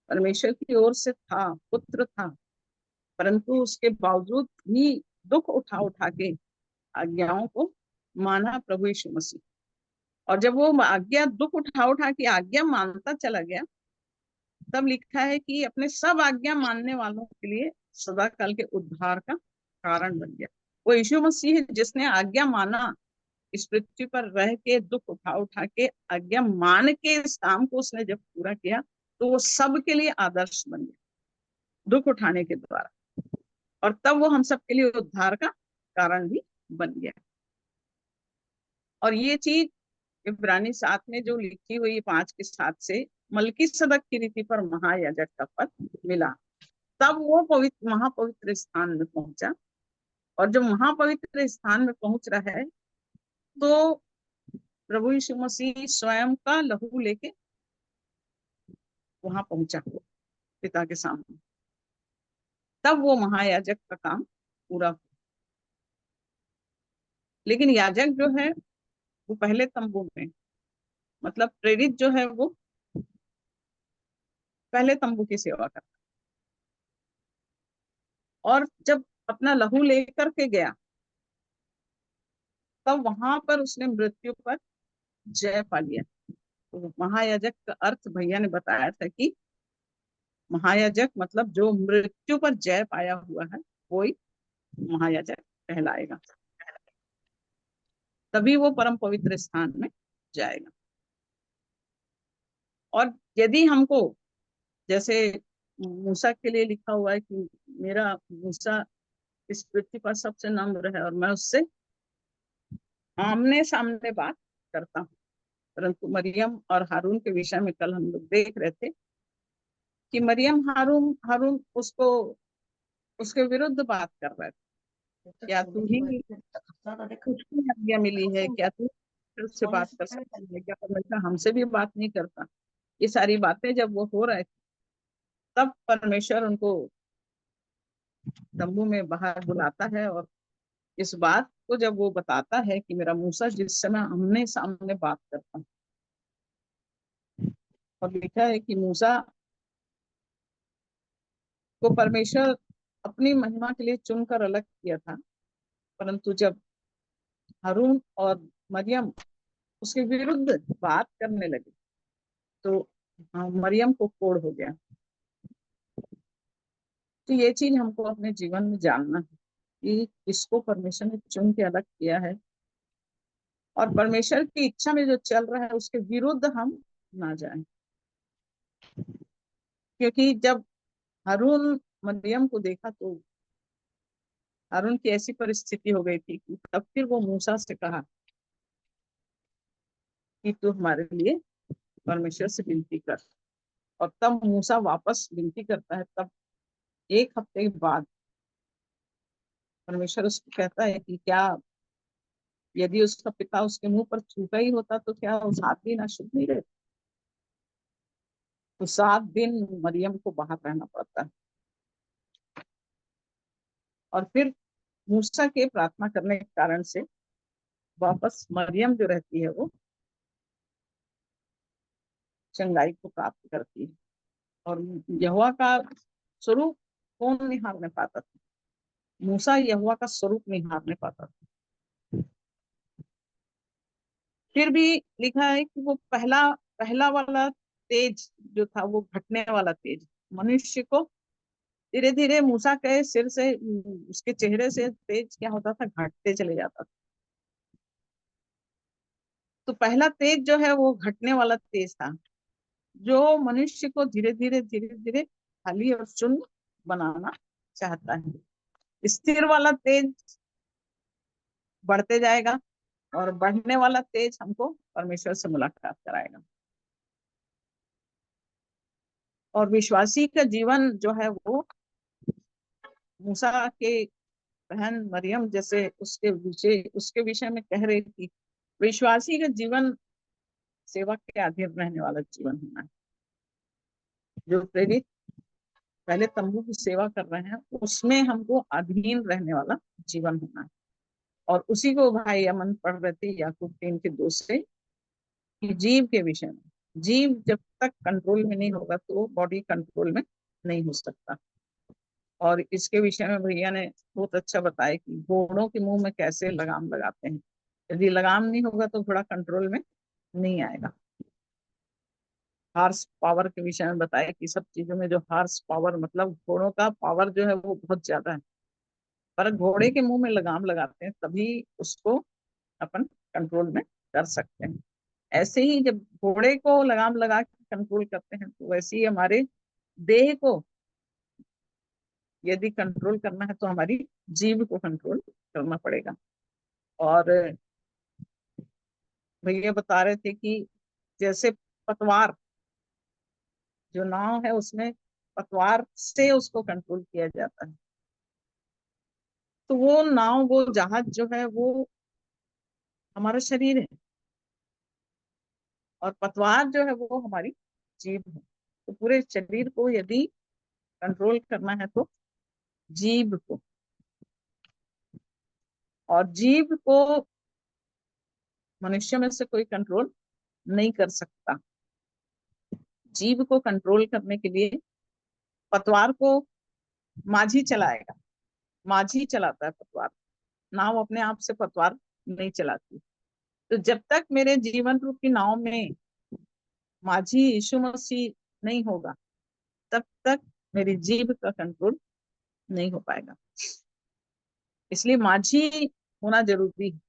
परमेश्वर की ओर से था, पुत्र था, परंतु उसके बावजूद भी दुख उठा उठा के आज्ञाओं को माना प्रभु यीशु मसीह। और जब वो आज्ञा दुख उठा उठा के आज्ञा मानता चला गया, तब लिखा है कि अपने सब आज्ञा मानने वालों के लिए सदा काल के उद्धार का कारण बन गया। वो यीशु मसीह है जिसने आज्ञा माना, इस पृथ्वी पर रह के दुख उठा उठा के आज्ञा मान के इस काम को उसने जब पूरा किया, तो वो सबके लिए आदर्श बन गया दुख उठाने के द्वारा, और तब वो हम सबके लिए उद्धार का कारण भी बन गया। और ये चीज इब्रानी 7 में जो लिखी हुई 5:7 से मलकीसदक की रीति पर महायाजक का पद मिला, तब वो पवित्र महापवित्र स्थान में पहुंचा। और जब महापवित्र स्थान में पहुंच रहा है, तो प्रभु यीशु मसीह स्वयं का लहू लेके वहां पहुंचा पिता के सामने, तब वो महायाजक का काम पूरा हुआ। लेकिन याजक जो है वो पहले तंबू में, मतलब प्रेरित जो है वो पहले तंबू की सेवा करता, और जब अपना लहू लेकर के गया, तब वहां पर उसने मृत्यु पर जय पा लिया। तो महायाजक का अर्थ भैया ने बताया था कि महायाजक मतलब जो मृत्यु पर जय पाया हुआ है, वो ही महायाजक कहलाएगा, तभी वो परम पवित्र स्थान में जाएगा। और यदि हमको, जैसे मूसा के लिए लिखा हुआ है कि मेरा मूसा इस पृथ्वी पर सबसे नम्र है और मैं उससे आमने सामने बात करता हूँ, परंतु मरियम और हारून के विषय में कल हम लोग देख रहे थे कि मरियम हारून हारून उसको उसके विरुद्ध बात कर रहे थे। क्या तू ही तुझको आज्ञा मिली है, क्या तू उससे बात कर सकती है, क्या परमेश्वर हमसे भी बात नहीं करता? ये सारी बातें जब वो हो रहे थे, तब परमेश्वर उनको तंबू में बाहर बुलाता है, और इस बात को जब वो बताता है कि मेरा मूसा जिस समय आमने सामने बात करता, और लिखा है कि मूसा को परमेश्वर अपनी महिमा के लिए चुनकर अलग किया था, परंतु जब हारून और मरियम उसके विरुद्ध बात करने लगे, तो मरियम को कोड़ हो गया। तो ये चीज हमको अपने जीवन में जानना है कि किसको परमेश्वर ने चुन के अलग किया है, और परमेश्वर की इच्छा में जो चल रहा है उसके विरुद्ध हम ना जाएं। क्योंकि जब हारून मरियम को देखा, तो हारून की ऐसी परिस्थिति हो गई थी कि तब फिर वो मूसा से कहा कि तू हमारे लिए परमेश्वर से विनती कर। और तब मूसा वापस विनती करता है, तब 1 हफ्ते के बाद परमेश्वर उसको कहता है कि क्या यदि उसका पिता उसके मुंह पर थूका ही होता तो क्या वो 7 दिन अशुद्ध नहीं रहते? तो 7 दिन मरियम को बाहर रहना पड़ता है। और फिर मूसा के प्रार्थना करने के कारण से वापस मरियम जो रहती है वो चंगाई को प्राप्त करती है। और यहोवा का स्वरूप कौन निहारने पाता था? मूसा यहोवा का स्वरूप निहारने पाता था। फिर भी लिखा है कि वो पहला पहला वाला तेज जो था, वो घटने वाला तेज मनुष्य को धीरे धीरे मूसा के सिर से, उसके चेहरे से तेज क्या होता था, घटते चले जाता था। तो पहला तेज जो है वो घटने वाला तेज था, जो मनुष्य को धीरे धीरे धीरे धीरे खाली और शून्य बनाना चाहता है। स्थिर वाला तेज बढ़ते जाएगा, और बढ़ने वाला तेज हमको परमेश्वर से मुलाकात कराएगा। और विश्वासी का जीवन जो है वो मूसा के बहन मरियम जैसे उसके विषय में कह रही थी, विश्वासी का जीवन सेवा के अधीन रहने वाला जीवन होना है। जो प्रेरित पहले तंबू की सेवा कर रहे हैं, उसमें हमको अधीन रहने वाला जीवन होना है। और उसी को भाई अमन पढ़ रहे थे याकूब 3:2 से, कि जीव के विषय में, जीव जब तक कंट्रोल में नहीं होगा तो बॉडी कंट्रोल में नहीं हो सकता। और इसके विषय में भैया ने बहुत अच्छा बताया कि घोड़ों के मुंह में कैसे लगाम लगाते हैं। यदि लगाम नहीं होगा तो घोड़ा कंट्रोल में नहीं आएगा। हार्स पावर के विषय में बताया कि सब चीजों में जो हार्स पावर मतलब घोड़ों का पावर जो है वो बहुत ज्यादा है, पर घोड़े के मुंह में लगाम लगाते हैं तभी उसको अपन कंट्रोल में कर सकते हैं। ऐसे ही जब घोड़े को लगाम लगा के कंट्रोल करते हैं तो वैसे ही हमारे देह को यदि कंट्रोल करना है तो हमारी जीभ को कंट्रोल करना पड़ेगा। और भैया बता रहे थे कि जैसे पतवार, जो नाव है उसमें पतवार से उसको कंट्रोल किया जाता है, तो वो नाव वो जहाज जो है वो हमारा शरीर है और पतवार जो है वो हमारी जीभ है। तो पूरे शरीर को यदि कंट्रोल करना है तो जीभ को, और जीभ को मनुष्य में से कोई कंट्रोल नहीं कर सकता। जीभ को कंट्रोल करने के लिए पतवार को माझी चलाएगा, माझी चलाता है पतवार, नाव अपने आप से पतवार नहीं चलाती। तो जब तक मेरे जीवन रूपी नाव में माझी यीशु मसीह नहीं होगा तब तक मेरी जीभ का कंट्रोल नहीं हो पाएगा। इसलिए माझी होना जरूरी है।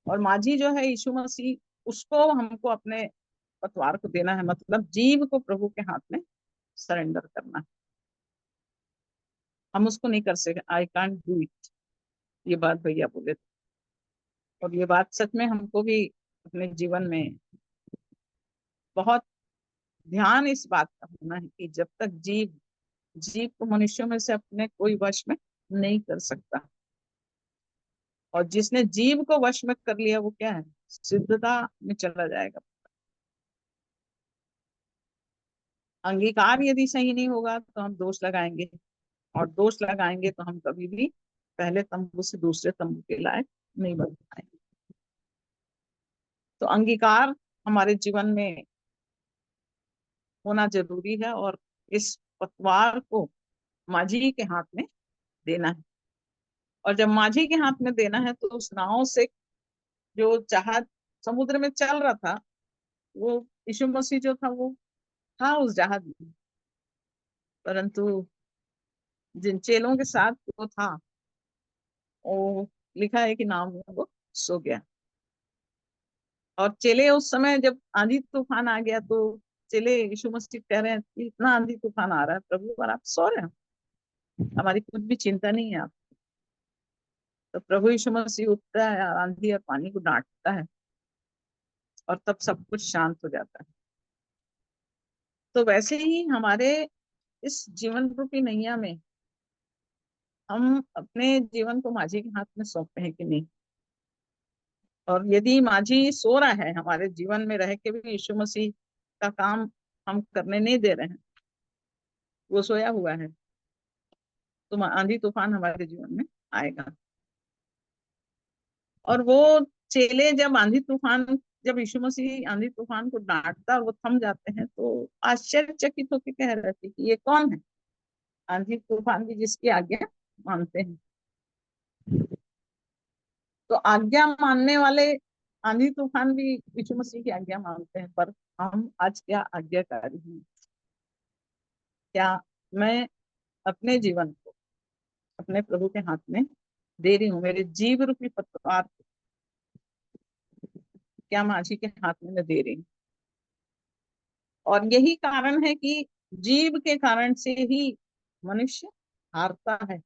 और माझी जो है यीशु मसीह, उसको हमको अपने पतवार को देना है, मतलब जीव को प्रभु के हाथ में सरेंडर करना है। हम उसको नहीं कर सकते, आई कांट डू इट, ये बात भैया बोले थे। और ये बात सच में हमको भी अपने जीवन में बहुत ध्यान इस बात का होना है कि जब तक जीव जीव को मनुष्यों में से अपने कोई वश में नहीं कर सकता। और जिसने जीव को वश में कर लिया वो क्या है, सिद्धता में चला जाएगा। अंगीकार यदि सही नहीं होगा तो हम दोष लगाएंगे, और दोष लगाएंगे तो हम कभी भी पहले तंबू से दूसरे तंबू के लायक नहीं बन पाएंगे। तो अंगीकार हमारे जीवन में होना जरूरी है, और इस पतवार को माझी के हाथ में देना है। और जब माझी के हाथ में देना है तो उस नाव से जो जहाज समुद्र में चल रहा था, वो यीशु मसीह जो था वो था उस जहाज में, परंतु जिन चेलों के साथ वो था, वो लिखा है कि नाव में वो सो गया। और चेले उस समय जब आंधी तूफान आ गया तो चेले यीशु मसीह कह रहे हैं कि इतना आंधी तूफान आ रहा है प्रभु और आप सो रहे हैं, हमारी कुछ भी चिंता नहीं है आप। तो प्रभु यीशु मसीह उठता है और आंधी और पानी को डांटता है और तब सब कुछ शांत हो जाता है। तो वैसे ही हमारे इस जीवन रूपी नैया में हम अपने जीवन को माझी के हाथ में सौंपते हैं कि नहीं। और यदि माझी सो रहा है, हमारे जीवन में रह के भी यीशु मसीह का काम हम करने नहीं दे रहे हैं, वो सोया हुआ है, तो आंधी तूफान हमारे जीवन में आएगा। और वो चेले जब आंधी तूफान, जब यीशु मसीह आंधी तूफान को डांटता और वो थम जाते हैं तो आश्चर्यचकित होकर कह रहे थे कि ये कौन है, आंधी तूफान भी जिसकी आज्ञा मानते हैं। तो आज्ञा मानने वाले आंधी तूफान भी यीशु मसीह की आज्ञा मानते हैं, पर हम आज क्या आज्ञाकारी हैं? क्या मैं अपने जीवन को अपने प्रभु के हाथ में दे रही हूँ? मेरे जीव रूपी पतवार क्या माझी के हाथ में मैं दे रही हूँ? और यही कारण है कि जीव के कारण से ही मनुष्य हारता है।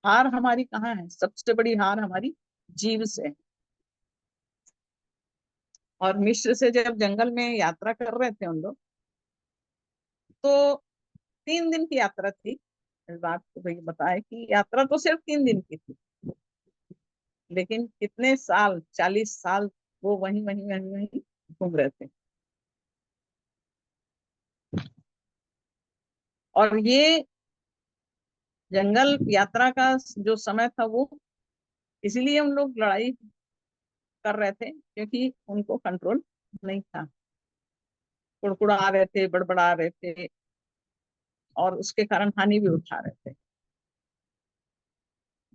हार हमारी कहाँ है? सबसे बड़ी हार हमारी जीव से है। और मिस्र से जब जंगल में यात्रा कर रहे थे उन लोग, तो 3 दिन की यात्रा थी। इस बात को भाई बताए कि यात्रा तो सिर्फ 3 दिन की थी, लेकिन कितने साल, 40 साल वो वहीं वहीं वहीं वहीं घूम रहे थे। और ये जंगल यात्रा का जो समय था वो इसलिए उन लोग लड़ाई कर रहे थे क्योंकि उनको कंट्रोल नहीं था, कुड़कुड़ा रहे थे, बड़बड़ा रहे थे, और उसके कारण हानि भी उठा रहे थे।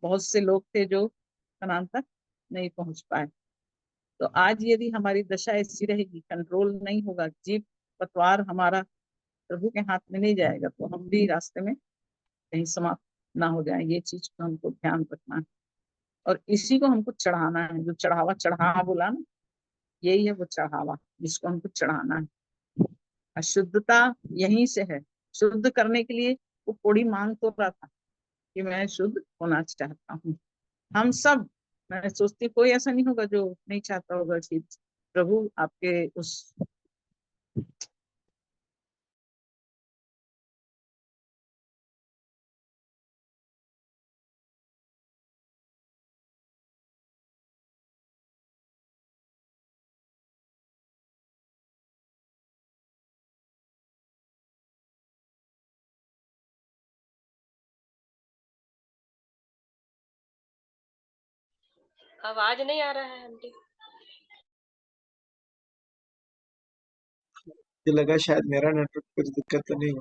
बहुत से लोग थे जो कनान तक नहीं पहुंच पाए। तो आज यदि हमारी दशा ऐसी रहेगी, कंट्रोल नहीं होगा, जीप पतवार हमारा प्रभु के हाथ में नहीं जाएगा, तो हम भी रास्ते में कहीं समाप्त ना हो जाए। ये चीज को हमको ध्यान रखना है और इसी को हमको चढ़ाना है। जो चढ़ावा चढ़ा बोला ना, यही है वो चढ़ावा जिसको हमको चढ़ाना है। अशुद्धता यहीं से है। शुद्ध करने के लिए वो कोड़ी मांग तो रहा था कि मैं शुद्ध होना चाहता हूँ। हम सब, मैं सोचती कोई ऐसा नहीं होगा जो नहीं चाहता होगा कि प्रभु आपके उस आवाज नहीं आ रहा है आंटी। मुझे लगा शायद मेरा नेटवर्क कुछ दिक्कत तो नहीं है।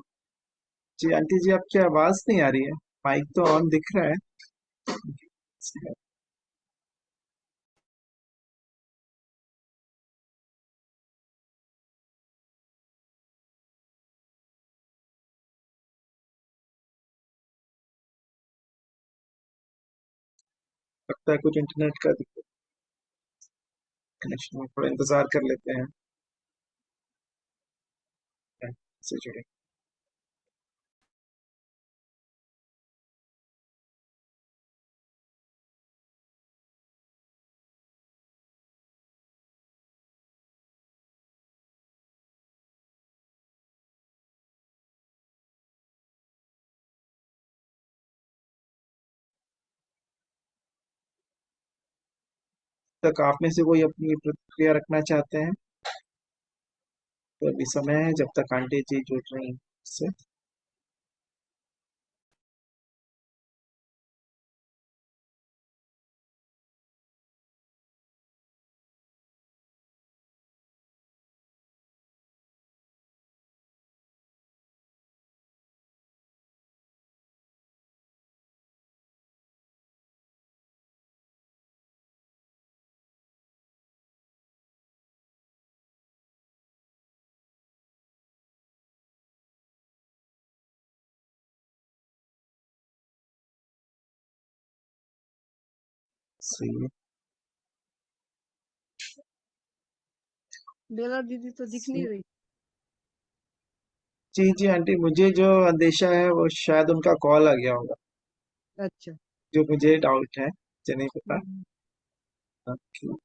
जी आंटी जी, आपकी आवाज नहीं आ रही है। माइक तो ऑन दिख रहा है। लगता है कुछ इंटरनेट का दिक्कत, कनेक्शन में। थोड़ा इंतजार कर लेते हैं से जुड़े। तक आप में से कोई अपनी प्रतिक्रिया रखना चाहते हैं तो अभी समय है, जब तक आंटी जी जुड़ रही हैं इससे। सही है। बेला दीदी तो दिख नहीं रही। जी जी आंटी, मुझे जो अंदेशा है वो शायद उनका कॉल आ गया होगा, अच्छा। जो मुझे डाउट है, मुझे नहीं पता। हम्म।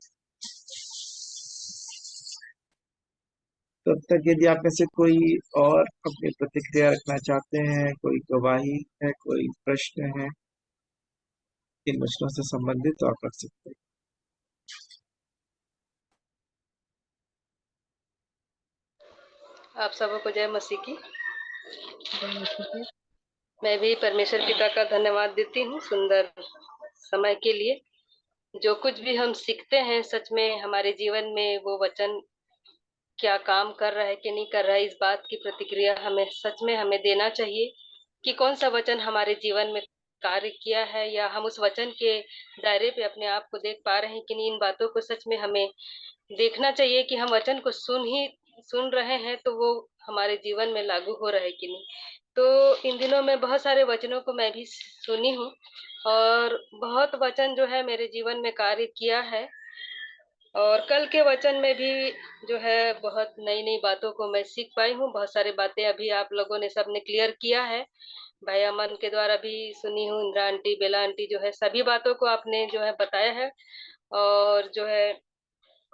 तब तक यदि आप में से कोई और अपनी प्रतिक्रिया रखना चाहते हैं, कोई गवाही है, कोई प्रश्न है इन वचनों से संबंधित, तो आप रख सकते हैं। आप सबों को जय मसीह की। जय मसीह की। मैं भी परमेश्वर पिता का धन्यवाद देती हूँ सुंदर समय के लिए। जो कुछ भी हम सीखते हैं, सच में हमारे जीवन में वो वचन क्या काम कर रहा है कि नहीं कर रहा है, इस बात की प्रतिक्रिया हमें सच में हमें देना चाहिए कि कौन सा वचन हमारे जीवन में कार्य किया है, या हम उस वचन के दायरे पे अपने आप को देख पा रहे हैं कि नहीं। इन बातों को सच में हमें देखना चाहिए कि हम वचन को सुन रहे हैं तो वो हमारे जीवन में लागू हो रहा है कि नहीं। तो इन दिनों में बहुत सारे वचनों को मैं भी सुनी हूँ और बहुत वचन जो है मेरे जीवन में कार्य किया है। और कल के वचन में भी जो है बहुत नई नई बातों को मैं सीख पाई हूँ। बहुत सारी बातें अभी आप लोगों ने सबने क्लियर किया है, भाई अमन के द्वारा भी सुनी हूँ, इंदिरा आंटी, बेला आंटी, जो है सभी बातों को आपने जो है बताया है। और जो है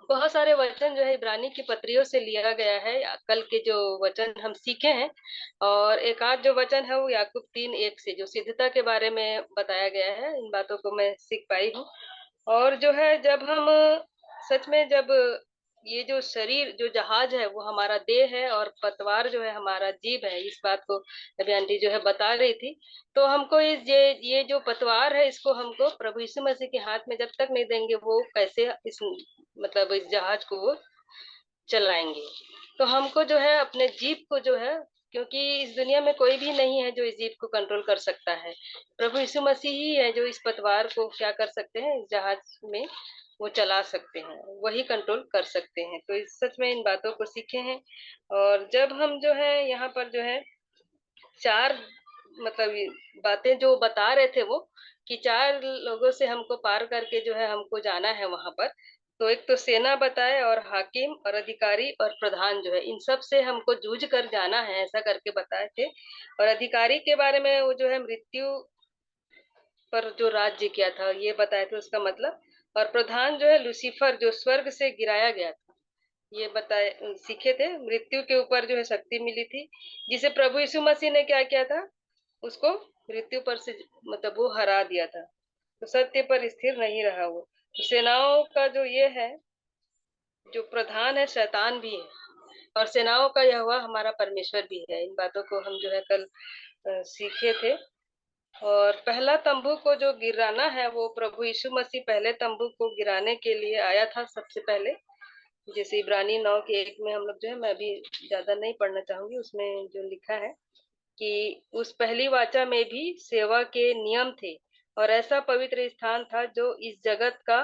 बहुत सारे वचन जो है इब्रानी की पत्रियों से लिया गया है, कल के जो वचन हम सीखे हैं। और एक आध जो वचन है वो याकूब 3:1 से जो सिद्धता के बारे में बताया गया है, इन बातों को मैं सीख पाई हूँ। और जो है जब हम सच में, जब ये जो शरीर जो जहाज है वो हमारा देह है और पतवार जो है हमारा जीव है, इस बात को अभी आंटी जो है बता रही थी। तो हमको ये जो पतवार है इसको हमको प्रभु यीशु मसीह के हाथ में जब तक नहीं देंगे, वो कैसे इस मतलब इस जहाज को वो चलाएंगे। तो हमको जो है अपने जीप को जो है क्योंकि इस दुनिया में कोई भी नहीं है जो इस जीप को कंट्रोल कर सकता है। प्रभु यीशु मसीह ही है जो इस पतवार को क्या कर सकते हैं, इस जहाज में वो चला सकते हैं, वही कंट्रोल कर सकते हैं। तो इस सच में इन बातों को सीखे हैं। और जब हम जो है यहाँ पर जो है 4 मतलब ये बातें जो बता रहे थे वो, कि 4 लोगों से हमको पार करके जो है हमको जाना है वहां पर। तो एक तो सेना बताए, और हाकिम और अधिकारी और प्रधान जो है, इन सब से हमको जूझ कर जाना है, ऐसा करके बताए थे। और अधिकारी के बारे में वो जो है मृत्यु पर जो राज्य किया था ये बताए थे उसका मतलब। और प्रधान जो है लूसीफर, जो स्वर्ग से गिराया गया था, ये बताए सीखे थे। मृत्यु के ऊपर जो है शक्ति मिली थी, जिसे प्रभु यीशु मसीह ने क्या किया था, उसको मृत्यु पर से मतलब वो हरा दिया था। तो सत्य पर स्थिर नहीं रहा वो। तो सेनाओं का जो ये है, जो प्रधान है शैतान भी है, और सेनाओं का यहोवा हमारा परमेश्वर भी है। इन बातों को हम जो है कल सीखे थे। और पहला तंबू को जो गिराना है, वो प्रभु यीशु मसीह पहले तंबू को गिराने के लिए आया था सबसे पहले। जैसे इब्रानी 9 के 1 में हम लोग जो है, मैं अभी ज्यादा नहीं पढ़ना चाहूंगी, उसमें जो लिखा है कि उस पहली वाचा में भी सेवा के नियम थे, और ऐसा पवित्र स्थान था जो इस जगत का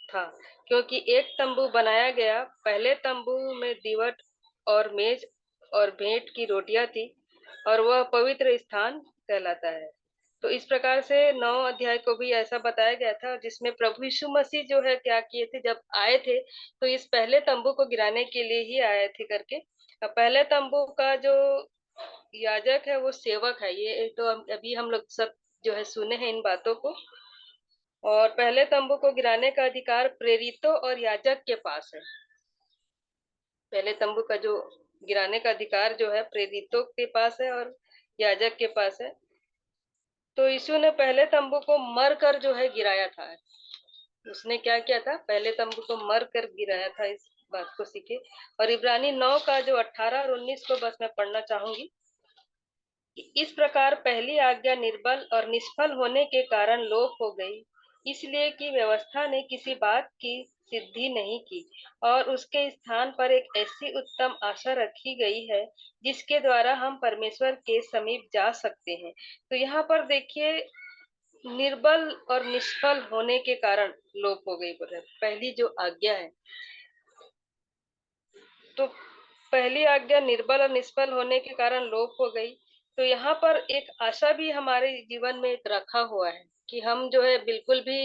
था, क्योंकि एक तंबू बनाया गया। पहले तंबू में दीवट और मेज और भेंट की रोटियां थी, और वह पवित्र स्थान कहलाता है। तो इस प्रकार से 9 अध्याय को भी ऐसा बताया गया था, जिसमें प्रभु यीशु मसीह जो है क्या किए थे, जब आए थे तो इस पहले तंबू को गिराने के लिए ही आए थे करके। अब पहले तंबू का जो याजक है वो सेवक है, ये तो अभी हम लोग सब जो है सुने हैं इन बातों को। और पहले तंबू को गिराने का अधिकार प्रेरितों और याजक के पास है। पहले तंबू का जो गिराने का अधिकार जो है प्रेरितों के पास है और याजक के पास है। तो यीशु ने पहले तंबू को मर कर जो है गिराया था। उसने क्या किया था, पहले तंबू को मर कर गिराया था। इस बात को सीखे। और इब्रानी 9 का जो 18 और 19 को बस मैं पढ़ना चाहूंगी। इस प्रकार पहली आज्ञा निर्बल और निष्फल होने के कारण लोप हो गई, इसलिए कि व्यवस्था ने किसी बात की सिद्धि नहीं की, और उसके स्थान पर एक ऐसी उत्तम आशा रखी गई है जिसके द्वारा हम परमेश्वर के समीप जा सकते हैं। तो यहाँ पर देखिए, निर्बल और निष्फल होने के कारण लोप हो गई पहली जो आज्ञा है। तो पहली आज्ञा निर्बल और निष्फल होने के कारण लोप हो गई। तो यहाँ पर एक आशा भी हमारे जीवन में रखा हुआ है कि हम जो है बिल्कुल भी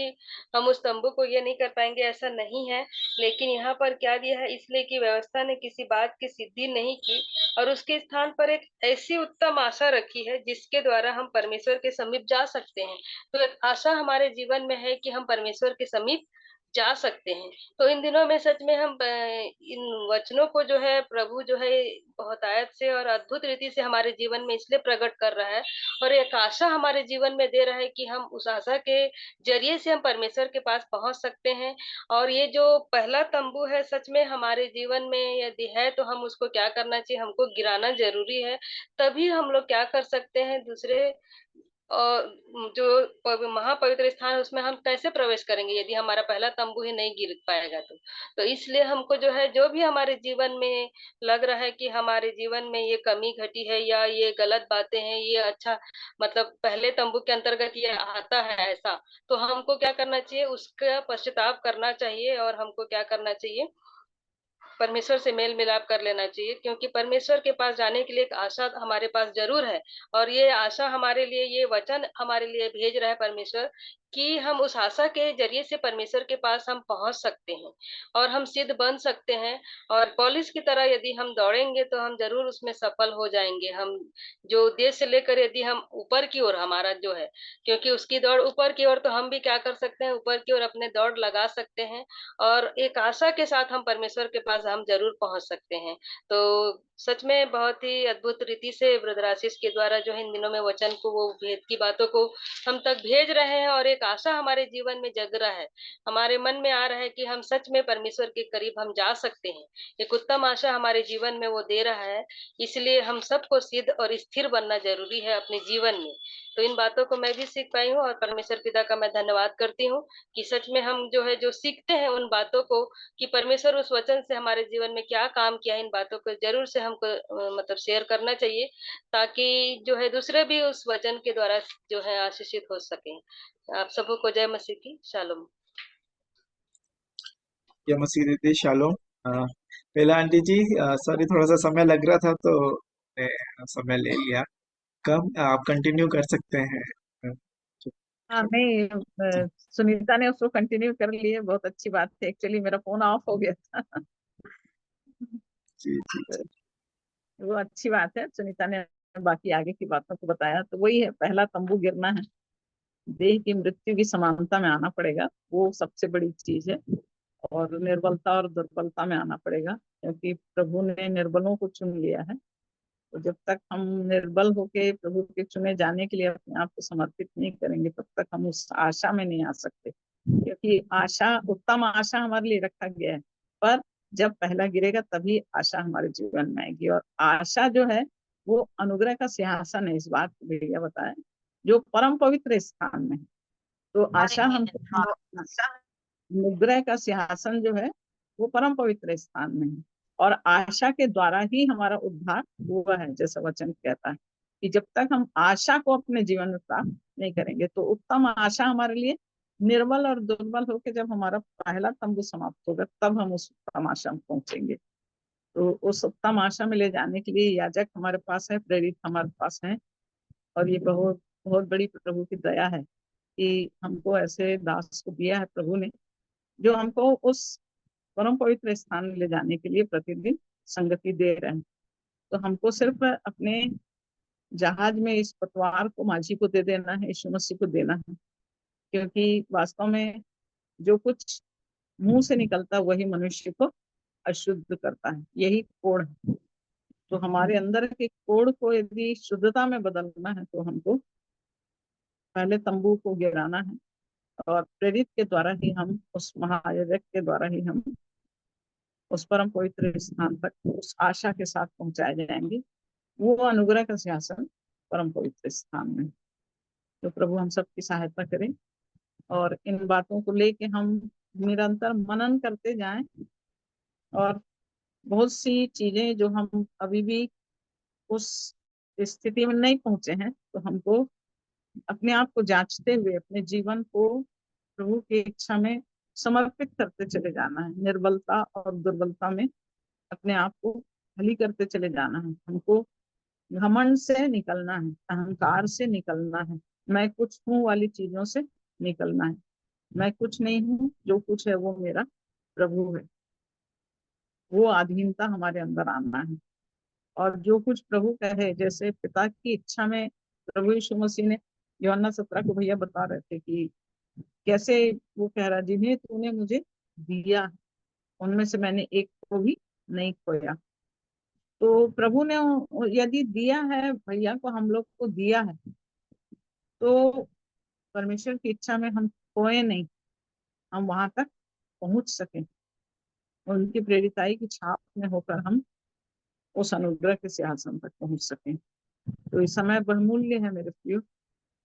हम उस तंबू को ये नहीं कर पाएंगे, ऐसा नहीं है। लेकिन यहाँ पर क्या दिया है, इसलिए कि व्यवस्था ने किसी बात की सिद्धि नहीं की, और उसके स्थान पर एक ऐसी उत्तम आशा रखी है जिसके द्वारा हम परमेश्वर के समीप जा सकते हैं। तो एक आशा हमारे जीवन में है कि हम परमेश्वर के समीप जा सकते हैं। तो इन दिनों में सच में हम इन वचनों को जो है प्रभु जो है बहुत आयत से और अद्भुत रीति से हमारे जीवन में इसलिए प्रकट कर रहा है, और एक आशा हमारे जीवन में दे रहा है कि हम उस आशा के जरिए से हम परमेश्वर के पास पहुंच सकते हैं। और ये जो पहला तंबू है सच में हमारे जीवन में यदि है तो हम उसको क्या करना चाहिए, हमको गिराना जरूरी है। तभी हम लोग क्या कर सकते हैं, दूसरे और जो महापवित्र स्थान है उसमें हम कैसे प्रवेश करेंगे यदि हमारा पहला तंबू ही नहीं गिर पाएगा तो इसलिए हमको जो है, जो भी हमारे जीवन में लग रहा है कि हमारे जीवन में ये कमी घटी है या ये गलत बातें हैं, ये अच्छा मतलब पहले तंबू के अंतर्गत ये आता है ऐसा, तो हमको क्या करना चाहिए, उसका पश्चाताप करना चाहिए। और हमको क्या करना चाहिए, परमेश्वर से मेल मिलाप कर लेना चाहिए, क्योंकि परमेश्वर के पास जाने के लिए एक आशा हमारे पास जरूर है। और ये आशा हमारे लिए, ये वचन हमारे लिए भेज रहा है परमेश्वर, कि हम उस आशा के जरिए से परमेश्वर के पास हम पहुंच सकते हैं और हम सिद्ध बन सकते हैं। और पौलुस की तरह यदि हम दौड़ेंगे तो हम जरूर उसमें सफल हो जाएंगे। हम जो उद्देश्य से लेकर यदि हम ऊपर की ओर हमारा जो है, क्योंकि उसकी दौड़ ऊपर की ओर, तो हम भी क्या कर सकते हैं, ऊपर की ओर अपने दौड़ लगा सकते हैं, और एक आशा के साथ हम परमेश्वर के पास हम जरूर पहुंच सकते हैं। तो सच में बहुत ही अद्भुत रीति से ब्रदर आशीष के द्वारा जो है इन दिनों में वचन को, वो भेद की बातों को हम तक भेज रहे हैं, और एक एक आशा हमारे जीवन में जग रहा है, हमारे मन में आ रहा है कि हम सच में परमेश्वर के करीब हम जा सकते हैं। एक उत्तम आशा हमारे जीवन में वो दे रहा है, इसलिए हम सबको सिद्ध और स्थिर बनना जरूरी है अपने जीवन में। तो इन बातों को मैं भी सीख पाई हूँ और परमेश्वर पिता का मैं धन्यवाद करती हूँ कि सच में हम जो है जो सीखते हैं उन बातों को, कि परमेश्वर उस वचन से हमारे जीवन में क्या काम किया है, इन बातों को जरूर से हमको मतलब शेयर करना चाहिए, ताकि जो है दूसरे भी उस वचन के द्वारा जो है आशीषित हो सके। आप सबको जय मसीह की शालोम। या मसीह दीदी शालोम। पहला आंटी जी, सॉरी थोड़ा सा समय लग रहा था तो मैंने समय ले लिया। कब आप कंटिन्यू कर सकते हैं। हाँ नहीं, सुनीता ने उसको कंटिन्यू कर लिए, बहुत अच्छी बात है। एक्चुअली मेरा फोन ऑफ हो गया था। जी जी जी। वो अच्छी बात है, सुनीता ने बाकी आगे की बातों को बताया। तो वही है, पहला तंबू गिरना है, देह की मृत्यु की समानता में आना पड़ेगा, वो सबसे बड़ी चीज है। और निर्बलता और दुर्बलता में आना पड़ेगा, क्योंकि प्रभु ने निर्बलों को चुन लिया है। तो जब तक हम निर्बल होके प्रभु के चुने जाने के लिए अपने आप को समर्पित नहीं करेंगे, तब तक हम उस आशा में नहीं आ सकते। क्योंकि आशा, उत्तम आशा हमारे लिए रखा गया है, पर जब पहला गिरेगा तभी आशा हमारे जीवन में आएगी। और आशा जो है वो अनुग्रह का सिंहासन है, इस बात को भैया बताएं, जो परम पवित्र स्थान में है। तो आशा हमको, अनुग्रह का सिंहासन जो है वो परम पवित्र स्थान में है। और आशा के द्वारा ही हमारा उद्धार हुआ है, जैसा वचन कहता है कि जब तक हम आशा को अपने जीवन में प्राप्त नहीं करेंगे, तो उत्तम आशा हमारे लिए निर्बल और दुर्बल होकर जब हमारा पहला तंबू समाप्त होगा, तब हम उस उत्तम आशा में पहुंचेंगे। तो उस उत्तम आशा में ले जाने के लिए याजक हमारे पास है, प्रेरित हमारे पास है। और ये बहुत बहुत बड़ी प्रभु की दया है कि हमको ऐसे दास को दिया है प्रभु ने, जो हमको उस परम पवित्र स्थान में ले जाने के लिए प्रतिदिन संगति दे रहे हैं। तो हमको सिर्फ अपने जहाज में इस पतवार को माझी को दे देना है, यीशु मसीह को देना है। क्योंकि वास्तव में जो कुछ मुंह से निकलता है वही मनुष्य को अशुद्ध करता है, यही कोड़ है। तो हमारे अंदर के कोड़ को यदि शुद्धता में बदलना है, तो हमको पहले तंबू को गिराना है। और प्रेरित के द्वारा ही हम, उस महायाजक के द्वारा ही हम उस परम पवित्र स्थान तक उस आशा के साथ पहुंचाए जाएंगे। वो अनुग्रह का सिंहासन परम पवित्र स्थान में। तो प्रभु हम सबकी सहायता करें और इन बातों को लेके हम निरंतर मनन करते जाएं। और बहुत सी चीजें जो हम अभी भी उस स्थिति में नहीं पहुंचे हैं, तो हमको अपने आप को जांचते हुए अपने जीवन को प्रभु की इच्छा में समर्पित करते चले जाना है। निर्बलता और दुर्बलता में अपने आप को खाली करते चले जाना है। हमको घमंड से निकलना है, अहंकार से निकलना है, मैं कुछ हूँ वाली चीजों से निकलना है। मैं कुछ नहीं हूँ, जो कुछ है वो मेरा प्रभु है। वो अधीनता हमारे अंदर आना है। और जो कुछ प्रभु कहे, जैसे पिता की इच्छा में प्रभु यीशु मसीह ने, यूहन्ना 17 को भैया बता रहे थे कि कैसे वो कह रहा, जिन्हें तूने मुझे दिया उनमें से मैंने एक को भी नहीं खोया। तो प्रभु ने यदि दिया है भैया को, हम लोग को दिया है, तो परमेश्वर की इच्छा में हम खोए नहीं, हम वहां तक पहुंच सके। उनकी प्रेरिताई की छाप में होकर हम उस अनुग्रह के सिंहासन तक पहुंच सके। तो इस समय बहुमूल्य है मेरे प्रियो,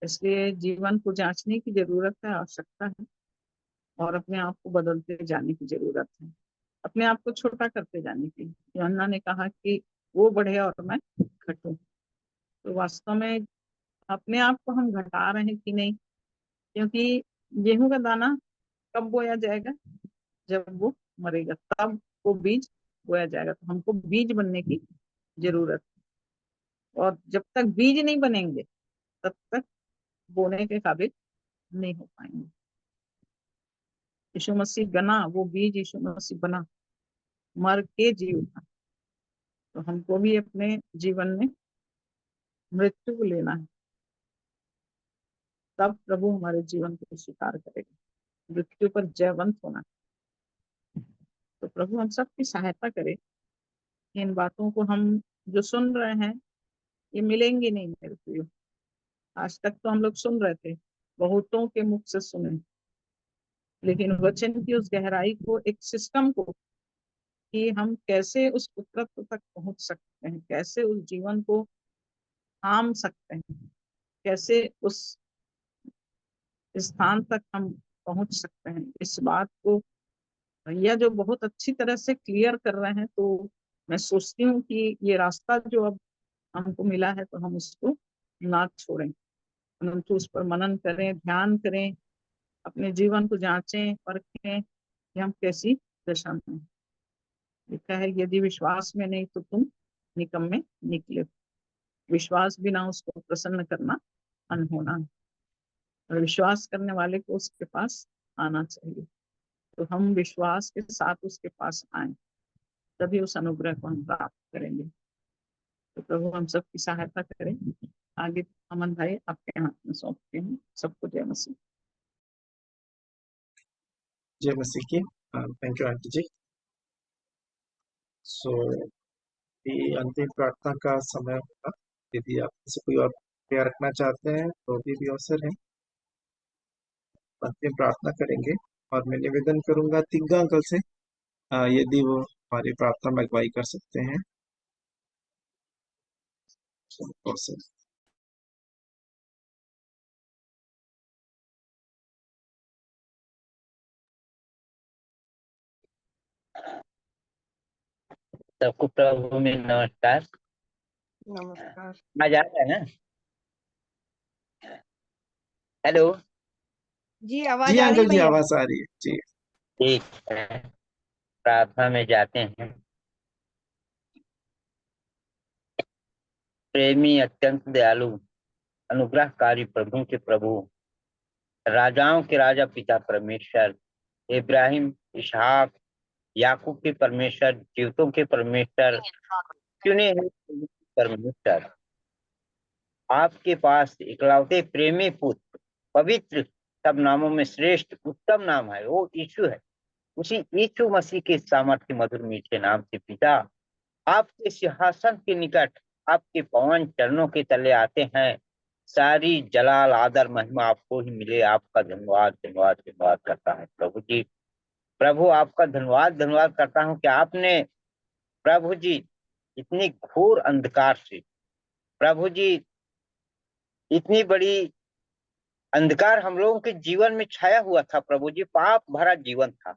इसलिए जीवन को जांचने की जरूरत है, आवश्यकता है। और अपने आप को बदलते जाने की जरूरत है, अपने आप को छोटा करते जाने की। यूहन्ना ने कहा कि वो बढ़े और मैं घटूं। तो वास्तव में अपने आप को हम घटा रहे हैं कि नहीं? क्योंकि गेहूं का दाना कब बोया जाएगा? जब वो मरेगा, तब वो बीज बोया जाएगा। तो हमको बीज बनने की जरूरत है। और जब तक बीज नहीं बनेंगे, तब तक बोने के काबिल नहीं हो पाएंगे। यीशु मसीह बना, वो बीज यीशु मसीह बना, मर के जी उठा। तो हमको भी अपने जीवन में मृत्यु को लेना है, तब प्रभु हमारे जीवन को स्वीकार करेगा। मृत्यु पर जयवंत होना। तो प्रभु हम सबकी सहायता करे कि इन बातों को हम जो सुन रहे हैं, ये मिलेंगी नहीं मेरे प्रियो। आज तक तो हम लोग सुन रहे थे, बहुतों के मुख से सुने, लेकिन वचन की उस गहराई को, एक सिस्टम को, कि हम कैसे उस पुत्रत्व तक पहुंच सकते हैं, कैसे उस जीवन को थाम सकते हैं, कैसे उस स्थान तक हम पहुंच सकते हैं, इस बात को भैया जो बहुत अच्छी तरह से क्लियर कर रहे हैं। तो मैं सोचती हूँ कि ये रास्ता जो अब हमको मिला है, तो हम उसको ना छोड़ें, परंतु उस पर मनन करें, ध्यान करें, अपने जीवन को जांचें, परखें कि हम कैसी दशा में हैं। लिखा है, यदि विश्वास में नहीं तो तुम निकम्मे निकले। विश्वास बिना उसको प्रसन्न करना अनहोना है, और विश्वास करने वाले को उसके पास आना चाहिए। तो हम विश्वास के साथ उसके पास आए, तभी उस अनुग्रह को हम प्राप्त करेंगे। तो प्रभु हम सबकी सहायता करें। आगे अमन भाई आपके हाथ में सौंपते हैं। सबको जय मसीह। जय मसीह की। थैंक यू आंटी जी। सो ये अंतिम प्रार्थना का समय होगा। यदि आप किसी कोई और प्रेयर रखना चाहते हैं तो अभी भी अवसर है, अंतिम प्रार्थना करेंगे। और मैं निवेदन करूंगा तिग्गा अंकल से, यदि वो हमारी प्रार्थना में अगुवाई कर सकते हैं। सबको प्रभु में नमस्कार। नमस्कार आज आ रहा है ना? हेलो। जी, जी आवाज आ रही है अंकल जी, भैया? आवाज आ रही है जी। ठीक है, प्रार्थना में जाते हैं। प्रेमी, अत्यंत दयालु, अनुग्रहकारी प्रभु के प्रभु, राजाओं के राजा पिता परमेश्वर, इब्राहिम, इसहाक, याकूब के परमेश्वर, जीवतों के परमेश्वर, चुने हुए परमेश्वर, आपके पास इकलौते प्रेमी पुत्र, पवित्र, सब नामों में श्रेष्ठ उत्तम नाम है, वो यीशु है। उसी यीशु मसीह के सामर्थ्य मधुर मीठे नाम से पिता, आपके सिंहासन के निकट, आपके पवन चरणों के तले आते हैं। सारी जलाल आदर महिमा आपको ही मिले। आपका धन्यवाद धन्यवाद धन्यवाद करता हूँ प्रभु जी। प्रभु आपका धन्यवाद धन्यवाद करता हूँ कि आपने प्रभु जी इतनी घोर अंधकार से, प्रभु जी इतनी बड़ी अंधकार हम लोगों के जीवन में छाया हुआ था, प्रभु जी पाप भरा जीवन था,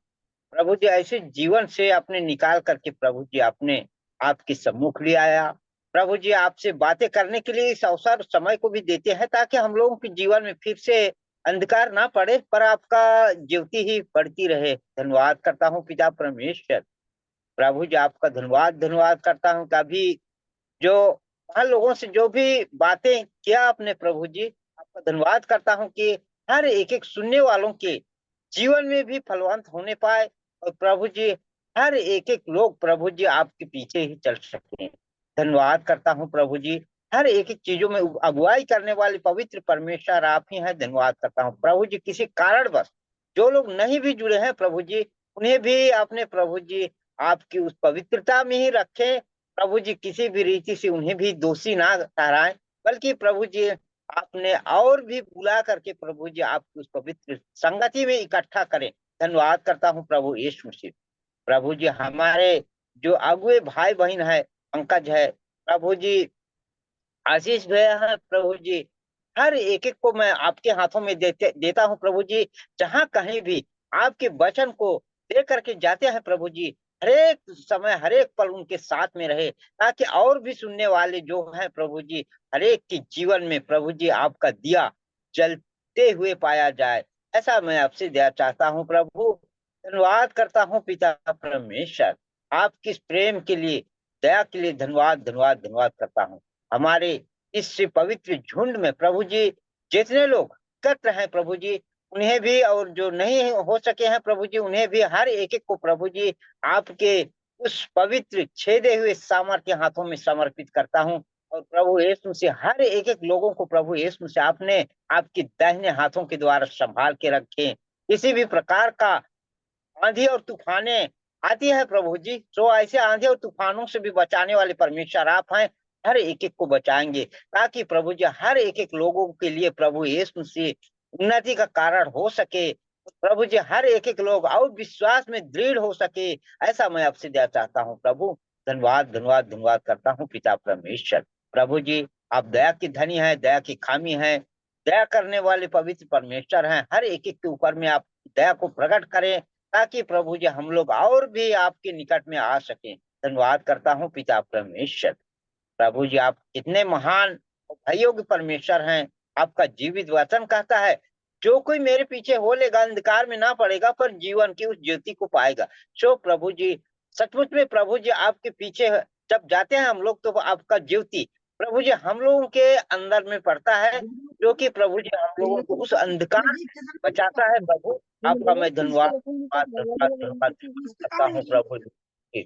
प्रभु जी ऐसे जीवन से आपने निकाल करके प्रभु जी आपने आपके सम्मुख ले आया। प्रभु जी आपसे बातें करने के लिए इस अवसर समय को भी देते हैं, ताकि हम लोगों के जीवन में फिर से अंधकार ना पड़े, पर आपका ज्योति ही बढ़ती रहे। धन्यवाद करता हूँ पिता परमेश्वर। प्रभु जी आपका धन्यवाद धन्यवाद करता हूँ कि अभी जो हर लोगों से जो भी बातें किया आपने प्रभु जी, आपका धन्यवाद करता हूँ कि हर एक एक सुनने वालों के जीवन में भी फलवंत होने पाए, और प्रभु जी हर एक एक लोग प्रभु जी आपके पीछे ही चल सके। धन्यवाद करता हूँ प्रभु जी, हर एक एक चीजों में अगुवाई करने वाले पवित्र परमेश्वर आप ही हैं। धन्यवाद करता हूँ प्रभु जी, किसी कारणवश जो लोग नहीं भी जुड़े हैं प्रभु जी, उन्हें भी आपने प्रभु जी आपकी उस पवित्रता में ही रखे। प्रभु जी किसी भी रीति से उन्हें भी दोषी ना ठहराएं, बल्कि प्रभु जी आपने और भी बुला करके प्रभु जी आपकी उस पवित्र संगति में इकट्ठा करें। धन्यवाद करता हूँ प्रभु यीशु मसीह। प्रभु जी हमारे जो अगुए भाई बहन है, पंकज है, प्रभु जी आशीष भैया है, प्रभु जी हर एक एक को मैं आपके हाथों में देता हूँ प्रभु जी। जहाँ कहीं भी आपके वचन को दे करके जाते हैं प्रभु जी, हरेक समय हरेक पल उनके साथ में रहे, ताकि और भी सुनने वाले जो हैं प्रभु जी, हरेक के जीवन में प्रभु जी आपका दिया जलते हुए पाया जाए। ऐसा मैं आपसे दया चाहता हूँ प्रभु। धन्यवाद करता हूँ पिता परमेश्वर, आपके इस प्रेम के लिए, दया के लिए धन्यवाद धन्यवाद धन्यवाद करता हूँ। हमारे इस पवित्र झुंड में प्रभु जी जितने लोग एकत्र हैं प्रभु जी, उन्हें भी, और जो नहीं हो सके हैं प्रभु जी, उन्हें भी, हर एक एक को प्रभु जी आपके उस पवित्र छेदे हुए सामर्थ्य हाथों में समर्पित करता हूँ। और प्रभु यीशु से हर एक एक लोगों को प्रभु यीशु से आपने आपके दाहिने हाथों के द्वारा संभाल के रखे। किसी भी प्रकार का आंधी और तूफाने आती है प्रभु जी, तो ऐसे आंधी और तूफानों से भी बचाने वाले परमेश्वर आप हैं। हर एक एक को बचाएंगे, ताकि प्रभु जी हर एक एक लोगों के लिए प्रभु यीशु मसीह उन्नति का कारण हो सके। प्रभु जी हर एक एक लोग और विश्वास में दृढ़ हो सके, ऐसा मैं आपसे दिया चाहता हूँ प्रभु। धन्यवाद धन्यवाद धन्यवाद करता हूँ पिता परमेश्वर। प्रभु जी आप दया की धनी है, दया की खामी है, दया करने वाले पवित्र परमेश्वर हैं। हर एक एक के ऊपर में आप दया को प्रकट करें, ताकि प्रभु जी हम लोग और भी आपके निकट में आ सके। धन्यवाद करता हूँ पिता परमेश्वर। प्रभु जी आप कितने महान अयोग्य परमेश्वर हैं। आपका जीवित वचन कहता है, जो कोई मेरे पीछे हो लेगा अंधकार में ना पड़ेगा, पर जीवन की उस ज्योति को पाएगा। सो प्रभु जी सचमुच में प्रभु जी आपके पीछे जब जाते हैं हम लोग, तो आपका ज्योति प्रभु जी हम लोगों के अंदर में पड़ता है, जो कि प्रभु जी हम लोगों को उस अंधकार से बचाता है। प्रभु आपका मैं धन्यवाद धन्यवाद धन्यवाद धन्यवाद करता हूँ प्रभु जी।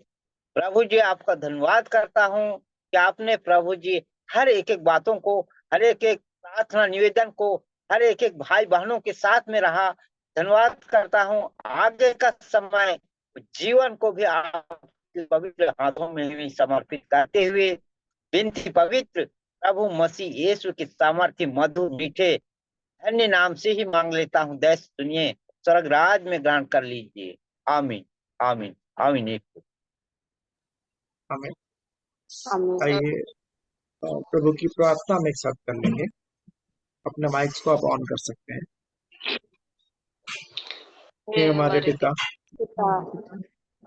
प्रभु जी आपका धन्यवाद करता हूँ कि आपने प्रभु जी हर एक एक बातों को, हर एक एक प्रार्थना निवेदन को, हर एक एक भाई बहनों के साथ में रहा। धन्यवाद करता हूँ आगे का समय जीवन को भी आपके पवित्र हाथों में भी समर्पित करते हुए विनती पवित्र प्रभु मसीह यीशु के सामर्थ्य मधुर मीठे धन्य नाम से ही मांग लेता हूँ। दया सुनिए, स्वर्ग राज में ग्रहण कर लीजिए। आमीन आमीन आमीन। हमें आइए प्रभु की प्रार्थना में एक साथ कर लेंगे। अपने माइक्स को आप ऑन कर सकते हैं। हे हमारे पिता जो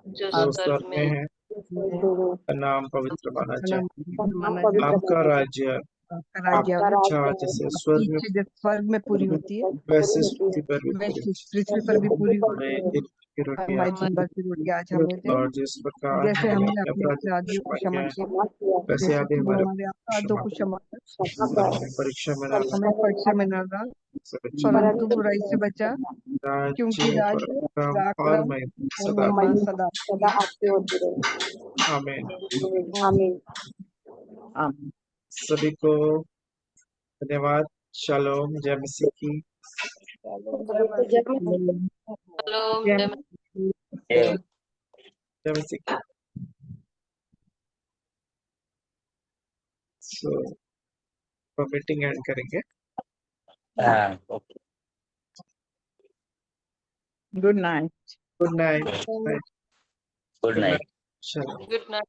जो स्वर्ग स्वर्ग में में है, का नाम पवित्र माना जाए, माना जाए, आपका राज्य आपका राज्य आपकी आवे, इच्छा जैसे स्वर्ग में इच्छा जैसे स्वर्ग में पूरी होती है, वैसे पृथ्वी पर भी पूरी वैसे पृथ्वी पर भी पूरी होती हमें है। दिन की रोटी हमारी आज दिन भर की रोटी आज हमें दे, और जिस प्रकार जैसे हमने हमने अपने अपने अपराधियों को अपराधियों को क्षमा क्षमा किया, किया, वैसे जैसे आगे तुम हमारे हमारे अपराधों को क्षमा कर। और हमें परीक्षा में ना हमें परीक्षा में न डाल, परंतु बुराई से बचा, क्योंकि राज्य राज्य, और पराक्रम महिमा और सदा महिमा सदा। आमीन। आमीन। आमीन। सभी को धन्यवाद। शालोम, जय मसीह की। हेलो जय मसीह की। तो मीटिंग एंड करेंगे। Good night. Good night. Good night. Shalom. Good night.